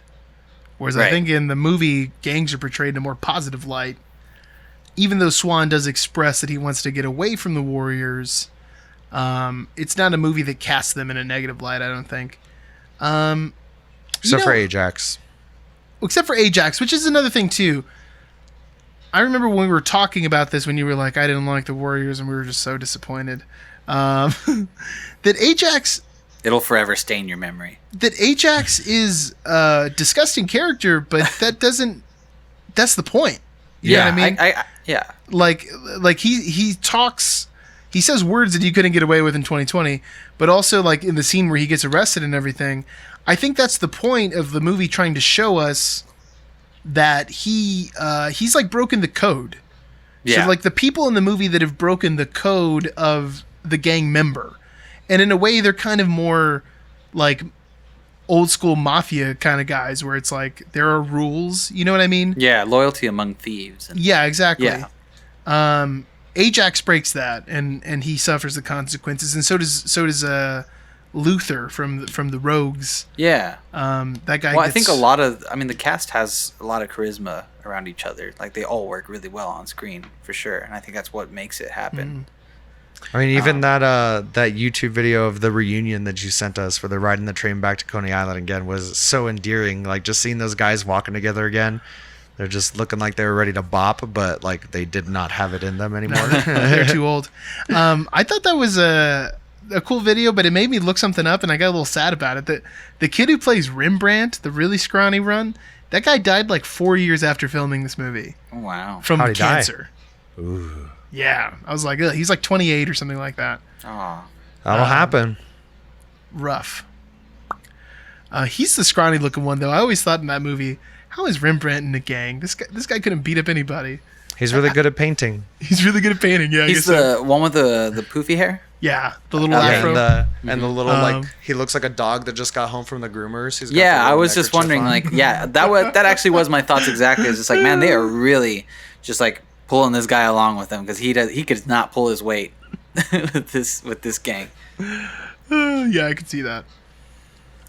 [SPEAKER 1] Whereas I think in the movie, gangs are portrayed in a more positive light. Even though Swan does express that he wants to get away from the Warriors, it's not a movie that casts them in a negative light, I don't think.
[SPEAKER 2] Except for Ajax.
[SPEAKER 1] Except for Ajax, which is another thing, too. I remember when we were talking about this, when you were like, I didn't like the Warriors, and we were just so disappointed. That Ajax...
[SPEAKER 3] It'll forever stain your memory.
[SPEAKER 1] That Ajax is a disgusting character, but that doesn't... That's the point. You know what I mean?
[SPEAKER 3] Yeah.
[SPEAKER 1] Like he talks... He says words that you couldn't get away with in 2020, but also like in the scene where he gets arrested and everything... I think that's the point of the movie, trying to show us that he's like broken the code. Yeah. So like the people in the movie that have broken the code of the gang member, and in a way they're kind of more like old school mafia kind of guys where it's like there are rules. You know what I mean?
[SPEAKER 3] Yeah, loyalty among thieves.
[SPEAKER 1] Yeah, exactly.
[SPEAKER 3] Yeah.
[SPEAKER 1] Ajax breaks that, and he suffers the consequences, and so does Luther from the Rogues.
[SPEAKER 3] Yeah.
[SPEAKER 1] That guy.
[SPEAKER 3] Well, I think the cast has a lot of charisma around each other. Like they all work really well on screen for sure, and I think that's what makes it happen.
[SPEAKER 2] I mean, even that YouTube video of the reunion that you sent us for the riding the train back to Coney Island again was so endearing. Like just seeing those guys walking together again. They're just looking like they were ready to bop, but like they did not have it in them anymore.
[SPEAKER 1] They're too old. I thought that was a cool video, but it made me look something up, and I got a little sad about it. That the kid who plays Rembrandt, the really scrawny one, that guy died like 4 years after filming this movie.
[SPEAKER 3] Oh, wow.
[SPEAKER 1] From
[SPEAKER 2] How'd he
[SPEAKER 1] cancer.
[SPEAKER 2] die? Ooh.
[SPEAKER 1] Yeah. I was like, ugh, he's like 28 or something like that.
[SPEAKER 3] Oh.
[SPEAKER 2] That'll happen.
[SPEAKER 1] Rough. He's the scrawny looking one, though. I always thought in that movie, how is Rembrandt in a gang? This guy couldn't beat up anybody.
[SPEAKER 2] He's really good at painting.
[SPEAKER 1] He's really good at painting. Yeah,
[SPEAKER 3] He's the one with the poofy hair.
[SPEAKER 1] Yeah, the little afro.
[SPEAKER 2] And the little like he looks like a dog that just got home from the groomers. He's got
[SPEAKER 3] Yeah,
[SPEAKER 2] the
[SPEAKER 3] I
[SPEAKER 2] little
[SPEAKER 3] was just
[SPEAKER 2] neckerchief
[SPEAKER 3] wondering,
[SPEAKER 2] on.
[SPEAKER 3] that actually was my thoughts exactly. It's just like, man, they are really just like pulling this guy along with them because he could not pull his weight with this gang.
[SPEAKER 1] Yeah, I could see that.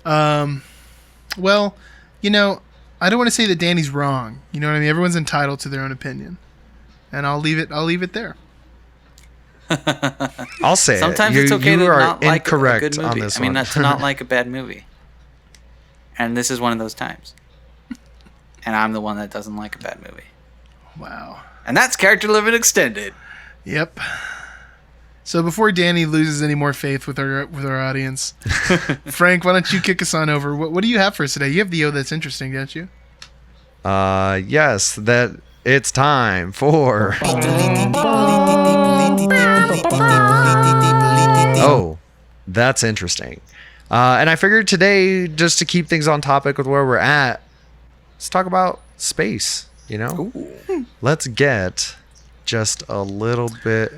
[SPEAKER 1] Well, I don't want to say that Danny's wrong. You know what I mean? Everyone's entitled to their own opinion, and I'll leave it there.
[SPEAKER 2] I'll say
[SPEAKER 3] sometimes
[SPEAKER 2] it's
[SPEAKER 3] okay to not like a good movie.
[SPEAKER 2] On this
[SPEAKER 3] I mean,
[SPEAKER 2] one.
[SPEAKER 3] not to not like a bad movie. And this is one of those times. And I'm the one that doesn't like a bad movie.
[SPEAKER 1] Wow.
[SPEAKER 3] And that's Character Living Extended.
[SPEAKER 1] Yep. So before Danny loses any more faith with our audience, Frank, why don't you kick us on over? What do you have for us today? You have the that's interesting, don't you?
[SPEAKER 2] Yes, that it's time for. Oh, that's interesting. And I figured today, just to keep things on topic with where we're at, let's talk about space.
[SPEAKER 3] Ooh.
[SPEAKER 2] Let's get just a little bit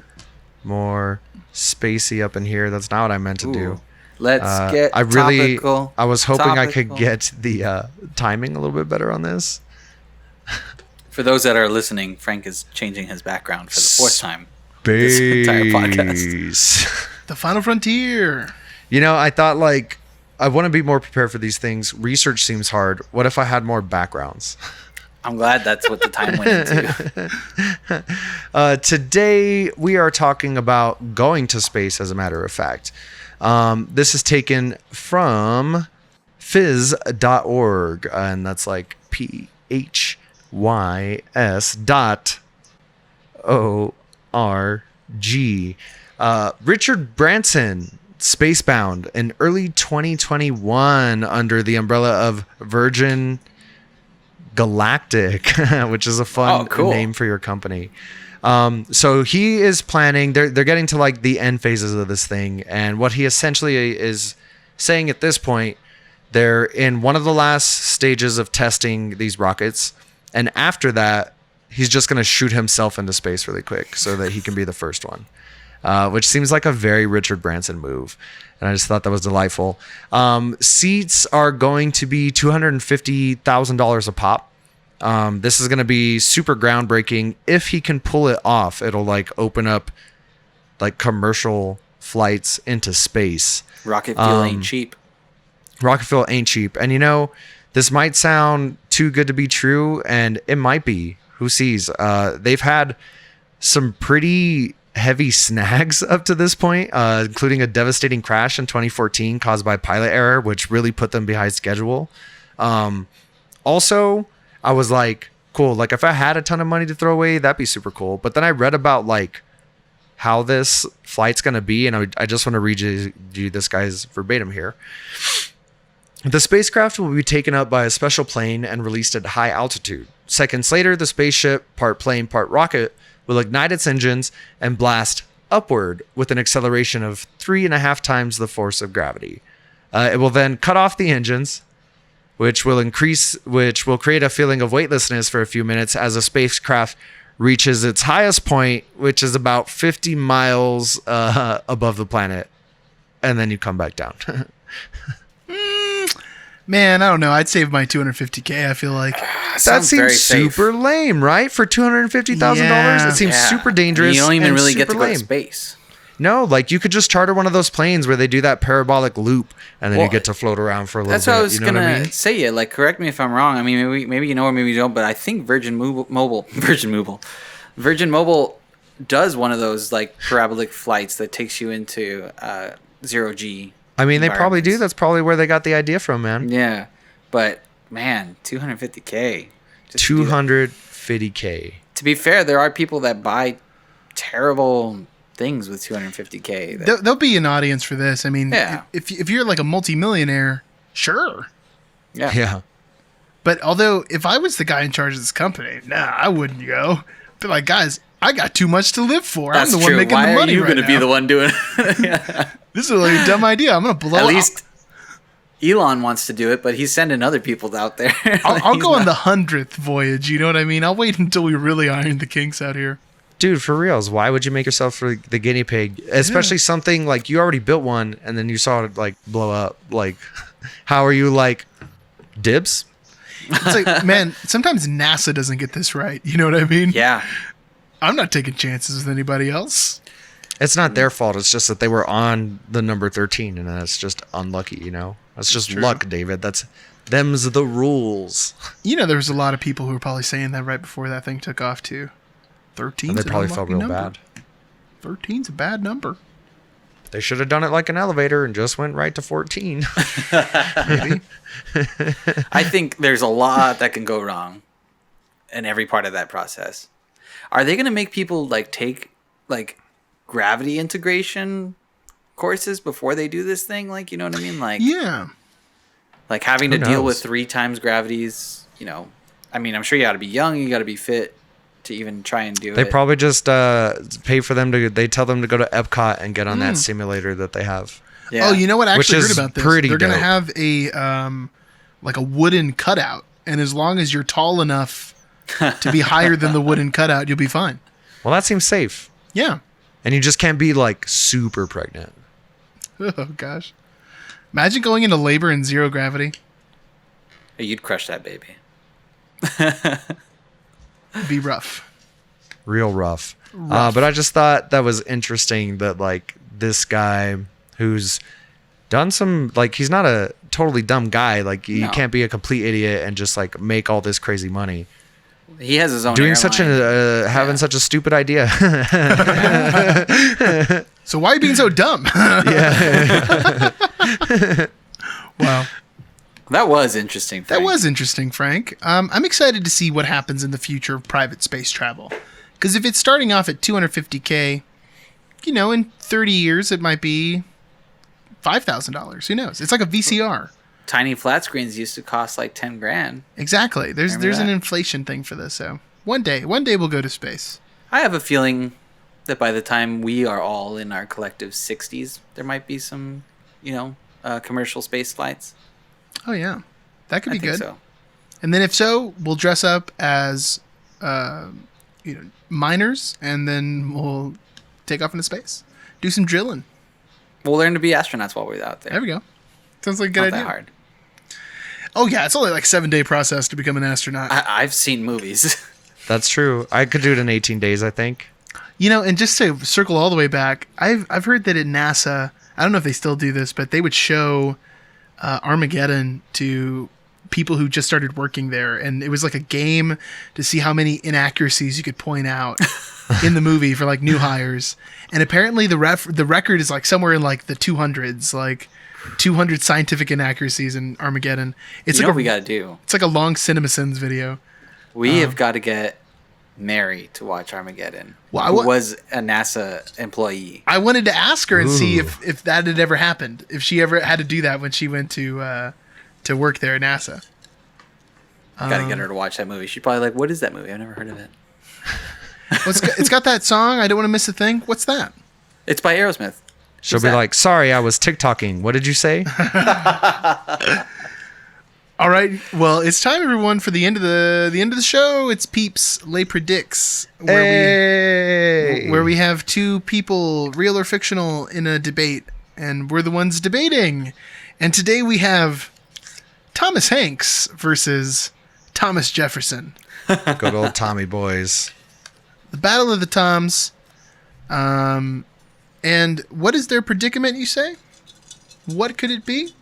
[SPEAKER 2] more spacey up in here. That's not what I meant to do.
[SPEAKER 3] Let's get topical.
[SPEAKER 2] I was hoping I could get the timing a little bit better on this.
[SPEAKER 3] For those that are listening, Frank is changing his background for the fourth time
[SPEAKER 2] This
[SPEAKER 3] entire podcast.
[SPEAKER 1] The Final Frontier.
[SPEAKER 2] I thought I want to be more prepared for these things. Research seems hard. What if I had more backgrounds?
[SPEAKER 3] I'm glad that's what the time went into.
[SPEAKER 2] Today, we are talking about going to space, as a matter of fact. This is taken from phys.org, and that's like PHYS.ORG. Richard Branson, Spacebound, in early 2021 under the umbrella of Virgin Galactic, which is a fun name for your company. So he is planning, they're getting to the end phases of this thing. And what he essentially is saying at this point, they're in one of the last stages of testing these rockets. And after that, he's just going to shoot himself into space really quick so that he can be the first one, which seems like a very Richard Branson move. And I just thought that was delightful. Seats are going to be $250,000 a pop. This is going to be super groundbreaking. If he can pull it off, it'll open up commercial flights into space.
[SPEAKER 3] Rocket fuel ain't cheap.
[SPEAKER 2] Rocket fuel ain't cheap. And this might sound too good to be true, and it might be. Who sees? They've had some pretty heavy snags up to this point, including a devastating crash in 2014 caused by pilot error, which really put them behind schedule. Also, I was like, cool. If I had a ton of money to throw away, that'd be super cool. But then I read about how this flight's going to be, and I just want to read you this guy's verbatim here. The spacecraft will be taken up by a special plane and released at high altitude. Seconds later, the spaceship, part plane, part rocket, will ignite its engines and blast upward with an acceleration of 3.5 times the force of gravity. It will then cut off the engines, which will create a feeling of weightlessness for a few minutes as the spacecraft reaches its highest point, which is about 50 miles above the planet. And then you come back down.
[SPEAKER 1] Man, I don't know. I'd save my $250K. I feel like
[SPEAKER 2] That seems super lame, right? For $250,000, it seems super dangerous.
[SPEAKER 3] You don't even really get to
[SPEAKER 2] super
[SPEAKER 3] go
[SPEAKER 2] lame.
[SPEAKER 3] to space.
[SPEAKER 2] No, like you could just charter one of those planes where they do that parabolic loop, and then you get to float around for a little bit.
[SPEAKER 3] That's what I was
[SPEAKER 2] you know
[SPEAKER 3] gonna
[SPEAKER 2] what I mean?
[SPEAKER 3] say. Yeah, like correct me if I'm wrong. I mean, maybe you know or maybe you don't, but I think Virgin Mobile does one of those like parabolic flights that takes you into zero G.
[SPEAKER 2] I mean, they probably do. That's probably where they got the idea from, man.
[SPEAKER 3] Yeah, but man, $250K.
[SPEAKER 2] $250K.
[SPEAKER 3] To be fair, there are people that buy terrible things with $250K.
[SPEAKER 1] There'll be an audience for this. I mean,
[SPEAKER 3] Yeah.
[SPEAKER 1] if you're like a multimillionaire, sure.
[SPEAKER 2] Yeah.
[SPEAKER 1] But although if I was the guy in charge of this company, I wouldn't go. Be like, guys, I got too much to live for.
[SPEAKER 3] That's
[SPEAKER 1] I'm the one
[SPEAKER 3] true.
[SPEAKER 1] making
[SPEAKER 3] Why
[SPEAKER 1] the money
[SPEAKER 3] are you
[SPEAKER 1] right
[SPEAKER 3] going to be
[SPEAKER 1] now.
[SPEAKER 3] the one doing
[SPEAKER 1] This is like a dumb idea. I'm going to blow
[SPEAKER 3] At
[SPEAKER 1] up.
[SPEAKER 3] least Elon wants to do it, but he's sending other people out there.
[SPEAKER 1] I'll go on the 100th voyage. You know what I mean? I'll wait until we really iron the kinks out here.
[SPEAKER 2] Dude, for reals, why would you make yourself the guinea pig? Especially something like you already built one and then you saw it like blow up. Like, how are you like dibs?
[SPEAKER 1] It's like, man, sometimes NASA doesn't get this right. You know what I mean?
[SPEAKER 3] Yeah.
[SPEAKER 1] I'm not taking chances with anybody else.
[SPEAKER 2] It's not their fault. It's just that they were on the number 13 and that's just unlucky, you know? That's just luck, David. Them's the rules.
[SPEAKER 1] You know, there was a lot of people who were probably saying that right before that thing took off too. 13's
[SPEAKER 2] And they
[SPEAKER 1] an
[SPEAKER 2] probably felt
[SPEAKER 1] unlucky
[SPEAKER 2] real
[SPEAKER 1] number.
[SPEAKER 2] bad.
[SPEAKER 1] 13's a bad number.
[SPEAKER 2] They should have done it like an elevator and just went right to 14.
[SPEAKER 1] Maybe.
[SPEAKER 3] I think there's a lot that can go wrong in every part of that process. Are they going to make people like take like gravity integration courses before they do this thing? Like, you know what I mean? Like,
[SPEAKER 1] Yeah.
[SPEAKER 3] like having to
[SPEAKER 2] Who
[SPEAKER 3] deal
[SPEAKER 2] knows?
[SPEAKER 3] with 3 times gravities, you know, I mean, I'm sure you got to be young, you got to be fit to even try and do
[SPEAKER 2] They
[SPEAKER 3] it.
[SPEAKER 2] probably just pay for them to. They tell them to go to Epcot and get on that simulator that they have.
[SPEAKER 3] Yeah.
[SPEAKER 1] Oh, you know what? I
[SPEAKER 2] Which
[SPEAKER 1] actually heard
[SPEAKER 2] is
[SPEAKER 1] about this.
[SPEAKER 2] pretty
[SPEAKER 1] They're going to
[SPEAKER 2] dope.
[SPEAKER 1] have a like a wooden cutout, and as long as you're tall enough to be higher than the wooden cutout, you'll be fine.
[SPEAKER 2] Well, that seems safe.
[SPEAKER 1] Yeah.
[SPEAKER 2] And you just can't be like super pregnant.
[SPEAKER 1] Oh gosh. Imagine going into labor in zero gravity.
[SPEAKER 3] You'd crush that baby.
[SPEAKER 1] It'd be rough.
[SPEAKER 2] Real rough. But I just thought that was interesting that like this guy who's done some, like he's not a totally dumb guy. Like you
[SPEAKER 3] No.
[SPEAKER 2] can't be a complete idiot and just like make all this crazy money.
[SPEAKER 3] He has his own
[SPEAKER 2] Doing
[SPEAKER 3] airline.
[SPEAKER 2] such having such a stupid idea.
[SPEAKER 1] So why are you being so dumb? Wow.
[SPEAKER 3] That was interesting.
[SPEAKER 1] That
[SPEAKER 3] Frank.
[SPEAKER 1] was interesting, Frank. I'm excited to see what happens in the future of private space travel. Because if it's starting off at $250K, you know, in 30 years it might be $5,000. Who knows? It's like a VCR.
[SPEAKER 3] Tiny flat screens used to cost like 10 grand.
[SPEAKER 1] Exactly. There's
[SPEAKER 3] Remember
[SPEAKER 1] an
[SPEAKER 3] that?
[SPEAKER 1] inflation thing for this. So one day we'll go to space.
[SPEAKER 3] I have a feeling that by the time we are all in our collective 60s, there might be some, you know, commercial space flights.
[SPEAKER 1] Oh yeah, that could
[SPEAKER 3] I
[SPEAKER 1] be
[SPEAKER 3] think
[SPEAKER 1] good.
[SPEAKER 3] so.
[SPEAKER 1] And then if so, we'll dress up as, miners, and then we'll take off into space, do some drilling.
[SPEAKER 3] We'll learn to be astronauts while we're out there.
[SPEAKER 1] There we go. Sounds like a good
[SPEAKER 3] Not
[SPEAKER 1] idea.
[SPEAKER 3] that hard.
[SPEAKER 1] Oh yeah, it's only like 7-day process to become an astronaut.
[SPEAKER 3] I've seen movies.
[SPEAKER 2] That's true. I could do it in 18 days, I think.
[SPEAKER 1] You know, and just to circle all the way back, I've heard that at NASA, I don't know if they still do this, but they would show Armageddon to people who just started working there, and it was like a game to see how many inaccuracies you could point out in the movie for like new hires. And apparently the record is like somewhere in like the 200s, like 200 scientific inaccuracies in Armageddon. It's
[SPEAKER 3] You know
[SPEAKER 1] like
[SPEAKER 3] what we got to do?
[SPEAKER 1] it's like a long CinemaSins video.
[SPEAKER 3] We have got to get Mary to watch Armageddon,
[SPEAKER 1] Well,
[SPEAKER 3] who was a NASA employee.
[SPEAKER 1] I wanted to ask her and see
[SPEAKER 2] Ooh.
[SPEAKER 1] if that had ever happened, if she ever had to do that when she went to work there at NASA.
[SPEAKER 3] Got to get her to watch that movie. She's probably like, "What is that movie? I've never heard of it."
[SPEAKER 1] Well, it's got that song, I Don't Want to Miss a Thing. What's that?
[SPEAKER 3] It's by Aerosmith.
[SPEAKER 2] She'll
[SPEAKER 3] Who's
[SPEAKER 2] be
[SPEAKER 3] that?
[SPEAKER 2] like, sorry, I was TikToking. What did you say?
[SPEAKER 1] All right. Well, it's time, everyone, for the end of the show. It's Peeps Lay Predicts, where we have two people, real or fictional, in a debate, and we're the ones debating. And today we have Thomas Hanks versus Thomas Jefferson.
[SPEAKER 2] Good old Tommy boys.
[SPEAKER 1] The Battle of the Toms. And what is their predicament, you say? What could it be?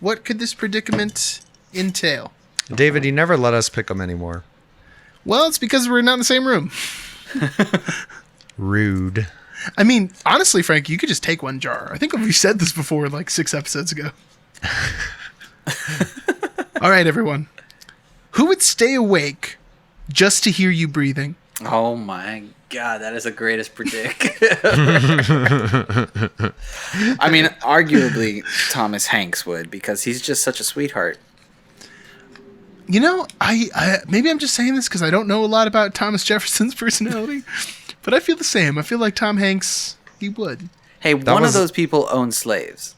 [SPEAKER 1] What could this predicament entail?
[SPEAKER 2] David, you never let us pick them anymore.
[SPEAKER 1] Well, it's because we're not in the same room.
[SPEAKER 2] Rude.
[SPEAKER 1] I mean, honestly, Frank, you could just take one jar. I think we said this before, like 6 episodes ago. All right, everyone. Who would stay awake just to hear you breathing?
[SPEAKER 3] Oh my God, that is the greatest predict. I mean, arguably Thomas Hanks would, because he's just such a sweetheart.
[SPEAKER 1] You know, I maybe I'm just saying this because I don't know a lot about Thomas Jefferson's personality, but I feel the same. I feel like Tom Hanks, he would.
[SPEAKER 3] Hey, one of those people owned slaves.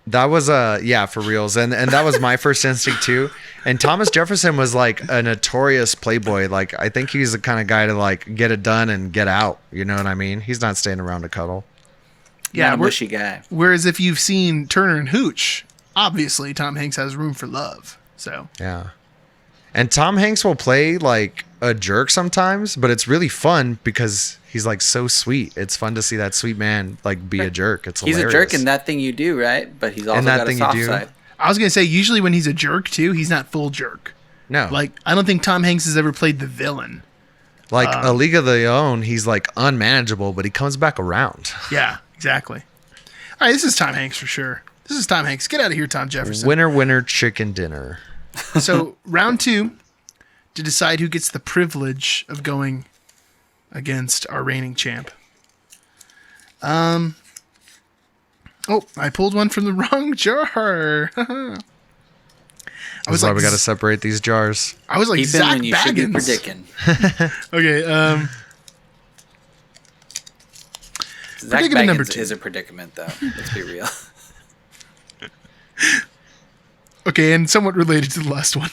[SPEAKER 2] That was for reals, and that was my first instinct too. And Thomas Jefferson was like a notorious playboy. Like, I think he's the kind of guy to like get it done and get out. You know what I mean? He's not staying around to cuddle.
[SPEAKER 1] Yeah,
[SPEAKER 3] Not a mushy guy.
[SPEAKER 1] Whereas if you've seen Turner and Hooch, obviously Tom Hanks has room for love. So
[SPEAKER 2] Yeah. And Tom Hanks will play like a jerk sometimes, but it's really fun because he's like so sweet. It's fun to see that sweet man like be a jerk. It's
[SPEAKER 3] He's
[SPEAKER 2] hilarious.
[SPEAKER 3] a jerk in That Thing You Do, right? But he's also
[SPEAKER 2] That
[SPEAKER 3] got a
[SPEAKER 2] Thing You
[SPEAKER 3] soft
[SPEAKER 2] Do.
[SPEAKER 3] side.
[SPEAKER 1] I was gonna say usually when he's a jerk too, he's not full jerk.
[SPEAKER 2] No.
[SPEAKER 1] Like I don't think Tom Hanks has ever played the villain.
[SPEAKER 2] Like A League of Their Own, he's like unmanageable, but he comes back around.
[SPEAKER 1] Yeah, exactly. All right, this is Tom Hanks for sure. This is Tom Hanks. Get out of here, Tom Jefferson.
[SPEAKER 2] Winner, winner, chicken dinner.
[SPEAKER 1] So round 2 to decide who gets the privilege of going against our reigning champ. Oh, I pulled one from the wrong jar.
[SPEAKER 2] That's why we got to separate these jars.
[SPEAKER 1] I was like
[SPEAKER 3] Keep
[SPEAKER 1] Zach
[SPEAKER 3] him when you should be
[SPEAKER 1] Baggins.
[SPEAKER 3] predicting.
[SPEAKER 1] Okay.
[SPEAKER 3] Zach
[SPEAKER 1] Predicament number
[SPEAKER 3] Baggins
[SPEAKER 1] 2.
[SPEAKER 3] is a predicament, though. Let's be real.
[SPEAKER 1] Okay, and somewhat related to the last one.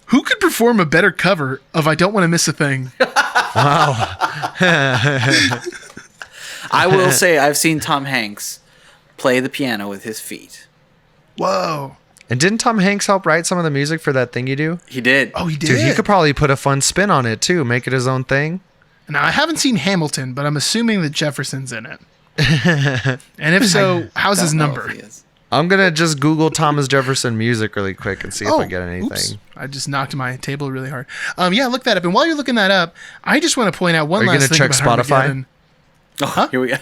[SPEAKER 1] Who could perform a better cover of "I Don't Want to Miss a Thing"?
[SPEAKER 3] I will say I've seen Tom Hanks play the piano with his feet.
[SPEAKER 1] Whoa.
[SPEAKER 2] And didn't Tom Hanks help write some of the music for That Thing You Do?
[SPEAKER 3] He did.
[SPEAKER 1] Oh, he did.
[SPEAKER 2] Dude, he could probably put a fun spin on it too, make it his own thing.
[SPEAKER 1] Now, I haven't seen Hamilton, but I'm assuming that Jefferson's in it. And if so, how's his
[SPEAKER 3] Don't know
[SPEAKER 1] number?
[SPEAKER 3] if he is.
[SPEAKER 2] I'm going to just Google Thomas Jefferson music really quick and see if I get anything.
[SPEAKER 1] Oops. I just knocked my table really hard. Yeah, look that up. And while you're looking that up, I just want to point out one
[SPEAKER 2] Are you
[SPEAKER 1] last
[SPEAKER 2] gonna
[SPEAKER 1] thing
[SPEAKER 2] check
[SPEAKER 1] about
[SPEAKER 2] Spotify?
[SPEAKER 1] Armageddon.
[SPEAKER 3] Oh, here we go.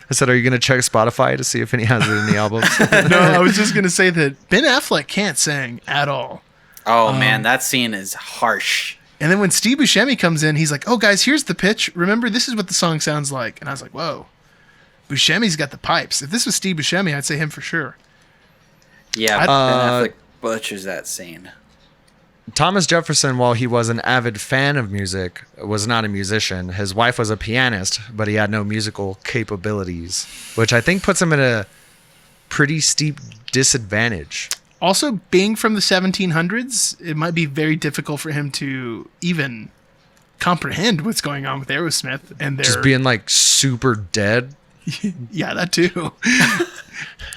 [SPEAKER 2] I said, are you going to check Spotify to see if any has it in the albums?
[SPEAKER 1] No, I was just going to say that Ben Affleck can't sing at all.
[SPEAKER 3] Oh, man, that scene is harsh.
[SPEAKER 1] And then when Steve Buscemi comes in, he's like, "Oh, guys, here's the pitch. Remember, this is what the song sounds like." And I was like, "Whoa, Buscemi's got the pipes. If this was Steve Buscemi, I'd say him for sure."
[SPEAKER 3] Yeah, Ben Affleck butchers that scene.
[SPEAKER 2] Thomas Jefferson, while he was an avid fan of music, was not a musician. His wife was a pianist, but he had no musical capabilities, which I think puts him at a pretty steep disadvantage.
[SPEAKER 1] Also, being from the 1700s, it might be very difficult for him to even comprehend what's going on with Aerosmith and their
[SPEAKER 2] Just being like super dead.
[SPEAKER 1] Yeah, that too.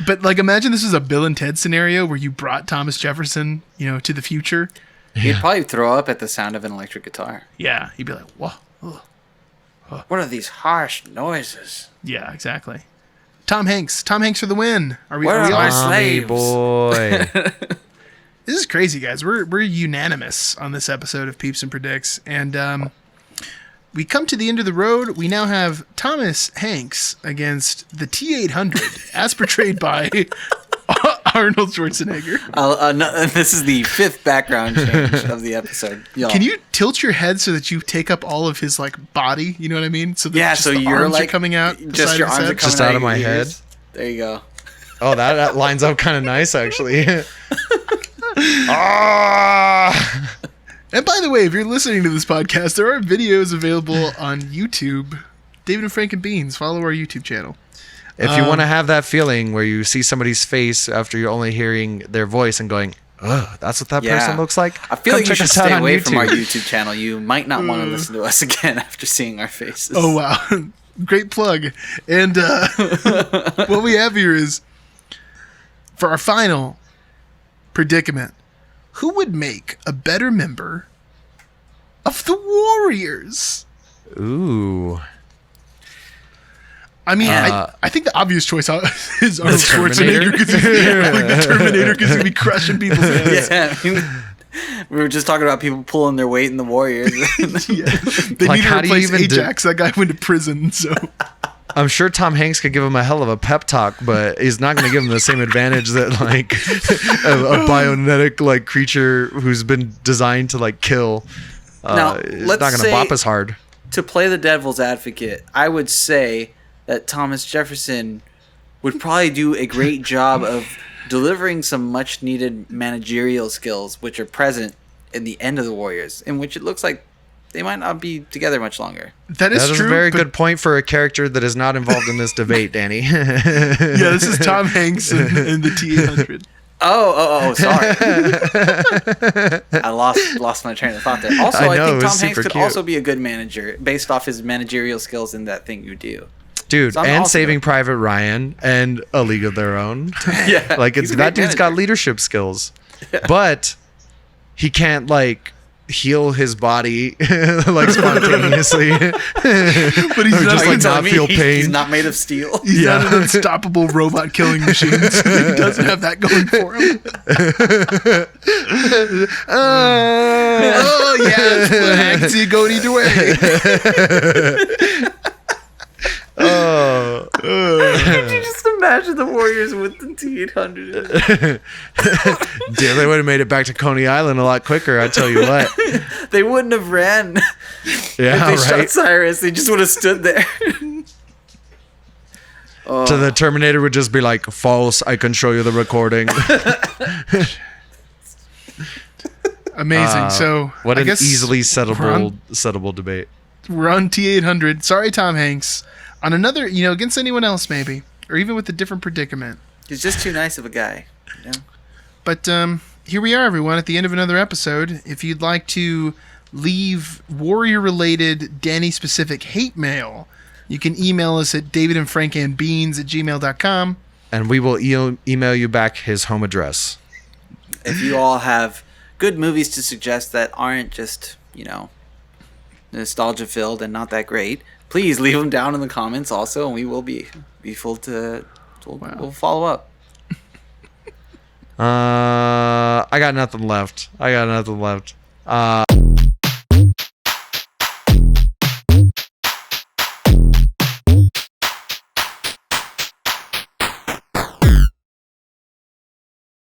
[SPEAKER 1] But like, imagine this is a Bill and Ted scenario where you brought Thomas Jefferson, to the future.
[SPEAKER 3] He'd probably throw up at the sound of an electric guitar.
[SPEAKER 1] Yeah, he'd be like, "Whoa." Ugh."
[SPEAKER 3] What are these harsh noises?
[SPEAKER 1] Yeah, exactly. Tom Hanks for the win. Are we?
[SPEAKER 3] Where
[SPEAKER 1] Are we
[SPEAKER 3] are my
[SPEAKER 1] all?
[SPEAKER 3] slaves?
[SPEAKER 2] Boy.
[SPEAKER 1] This is crazy, guys. We're unanimous on this episode of Peeps and Predicts, and we come to the end of the road. We now have Thomas Hanks against the T-800, as portrayed by Arnold Schwarzenegger.
[SPEAKER 3] No, this is the 5th background change of the episode. Y'all.
[SPEAKER 1] Can you tilt your head so that you take up all of his body? You know what I mean? So that just
[SPEAKER 3] so
[SPEAKER 1] the
[SPEAKER 3] you're
[SPEAKER 1] arms are
[SPEAKER 3] like
[SPEAKER 1] coming out. the
[SPEAKER 3] Just
[SPEAKER 1] side
[SPEAKER 3] your
[SPEAKER 1] of his
[SPEAKER 3] arms are
[SPEAKER 1] head?
[SPEAKER 3] coming
[SPEAKER 2] Just out of my
[SPEAKER 3] your
[SPEAKER 2] head?
[SPEAKER 3] ears. There you go.
[SPEAKER 2] Oh, that lines up kind of nice, actually. Ah!
[SPEAKER 1] And by the way, if you're listening to this podcast, there are videos available on YouTube. David and Frank and Beans. Follow our YouTube channel.
[SPEAKER 2] If you want to have that feeling where you see somebody's face after you're only hearing their voice and going, "Oh, that's what that person looks like."
[SPEAKER 3] I feel
[SPEAKER 2] come
[SPEAKER 3] like you
[SPEAKER 2] check
[SPEAKER 3] should
[SPEAKER 2] us out
[SPEAKER 3] stay
[SPEAKER 2] on
[SPEAKER 3] away from our
[SPEAKER 2] YouTube.
[SPEAKER 3] YouTube channel. You might not want to listen to us again after seeing our faces.
[SPEAKER 1] Oh, wow. Great plug. And what we have here is for our final predicament, who would make a better member of the Warriors?
[SPEAKER 2] Ooh.
[SPEAKER 1] I mean, I think the obvious choice is Arnold Schwarzenegger because he's the Terminator because he'd be crushing people's heads.
[SPEAKER 3] Yeah, I mean, we were just talking about people pulling their weight in the Warriors.
[SPEAKER 1] They
[SPEAKER 2] Like,
[SPEAKER 1] need
[SPEAKER 2] how
[SPEAKER 1] to
[SPEAKER 2] do you
[SPEAKER 1] replace
[SPEAKER 2] even
[SPEAKER 1] Ajax. That guy went to prison, so
[SPEAKER 2] I'm sure Tom Hanks could give him a hell of a pep talk, but he's not going to give him the same advantage that like a bionetic like creature who's been designed to like kill.
[SPEAKER 3] Now,
[SPEAKER 2] is
[SPEAKER 3] let's
[SPEAKER 2] not going to
[SPEAKER 3] say-
[SPEAKER 2] bop as hard.
[SPEAKER 3] To play the devil's advocate, I would say that Thomas Jefferson would probably do a great job of delivering some much needed managerial skills, which are present in the end of the Warriors, in which it looks like they might not be together much longer.
[SPEAKER 1] that is
[SPEAKER 2] That is
[SPEAKER 1] true.
[SPEAKER 2] a very
[SPEAKER 1] but-
[SPEAKER 2] good point for a character that is not involved in this debate, Danny.
[SPEAKER 1] Yeah, this is Tom Hanks in the T-800.
[SPEAKER 3] Oh, sorry. I lost my train of thought there. Also,
[SPEAKER 2] I
[SPEAKER 3] I
[SPEAKER 2] know,
[SPEAKER 3] think
[SPEAKER 2] it was
[SPEAKER 3] Tom Hanks
[SPEAKER 2] super
[SPEAKER 3] could
[SPEAKER 2] cute.
[SPEAKER 3] also be a good manager based off his managerial skills in that thing you do.
[SPEAKER 2] Dude,
[SPEAKER 3] So I'm
[SPEAKER 2] and
[SPEAKER 3] also
[SPEAKER 2] Saving
[SPEAKER 3] gonna-
[SPEAKER 2] Private Ryan and A League of Their Own.
[SPEAKER 3] Yeah,
[SPEAKER 2] Like
[SPEAKER 3] he's a
[SPEAKER 2] that
[SPEAKER 3] great
[SPEAKER 2] dude's got
[SPEAKER 3] manager.
[SPEAKER 2] leadership skills. But he can't like heal his body like spontaneously.
[SPEAKER 1] But he's
[SPEAKER 2] Or
[SPEAKER 1] not,
[SPEAKER 2] just,
[SPEAKER 3] Are you
[SPEAKER 2] like,
[SPEAKER 3] telling
[SPEAKER 2] not
[SPEAKER 3] me
[SPEAKER 2] feel
[SPEAKER 3] he's
[SPEAKER 2] pain.
[SPEAKER 3] not made of steel?
[SPEAKER 1] he's
[SPEAKER 2] Yeah.
[SPEAKER 1] not an unstoppable robot killing machine. So he doesn't have that going for him. Oh, yes. But I can see it going either way.
[SPEAKER 3] Could you just imagine the Warriors with the T-800?
[SPEAKER 2] Damn, they would have made it back to Coney Island a lot quicker, I tell you what.
[SPEAKER 3] They wouldn't have ran
[SPEAKER 2] Yeah,
[SPEAKER 3] if they
[SPEAKER 2] right.
[SPEAKER 3] shot Cyrus. They just would have stood there.
[SPEAKER 2] So the Terminator would just be like, false, I can show you the recording.
[SPEAKER 1] Amazing. So
[SPEAKER 2] What
[SPEAKER 1] I
[SPEAKER 2] an
[SPEAKER 1] guess
[SPEAKER 2] easily
[SPEAKER 1] we're on-
[SPEAKER 2] settable debate.
[SPEAKER 1] We're on T-800. Sorry, Tom Hanks. On another, against anyone else maybe, or even with a different predicament.
[SPEAKER 3] He's just too nice of a guy. You know?
[SPEAKER 1] But here we are, everyone, at the end of another episode. If you'd like to leave warrior-related, Danny-specific hate mail, you can email us at davidandfrankandbeans@gmail.com.
[SPEAKER 2] And we will email you back his home address.
[SPEAKER 3] If you all have good movies to suggest that aren't just, nostalgia filled and not that great, please leave them down in the comments also, and we will be full to we'll follow up.
[SPEAKER 2] I got nothing left.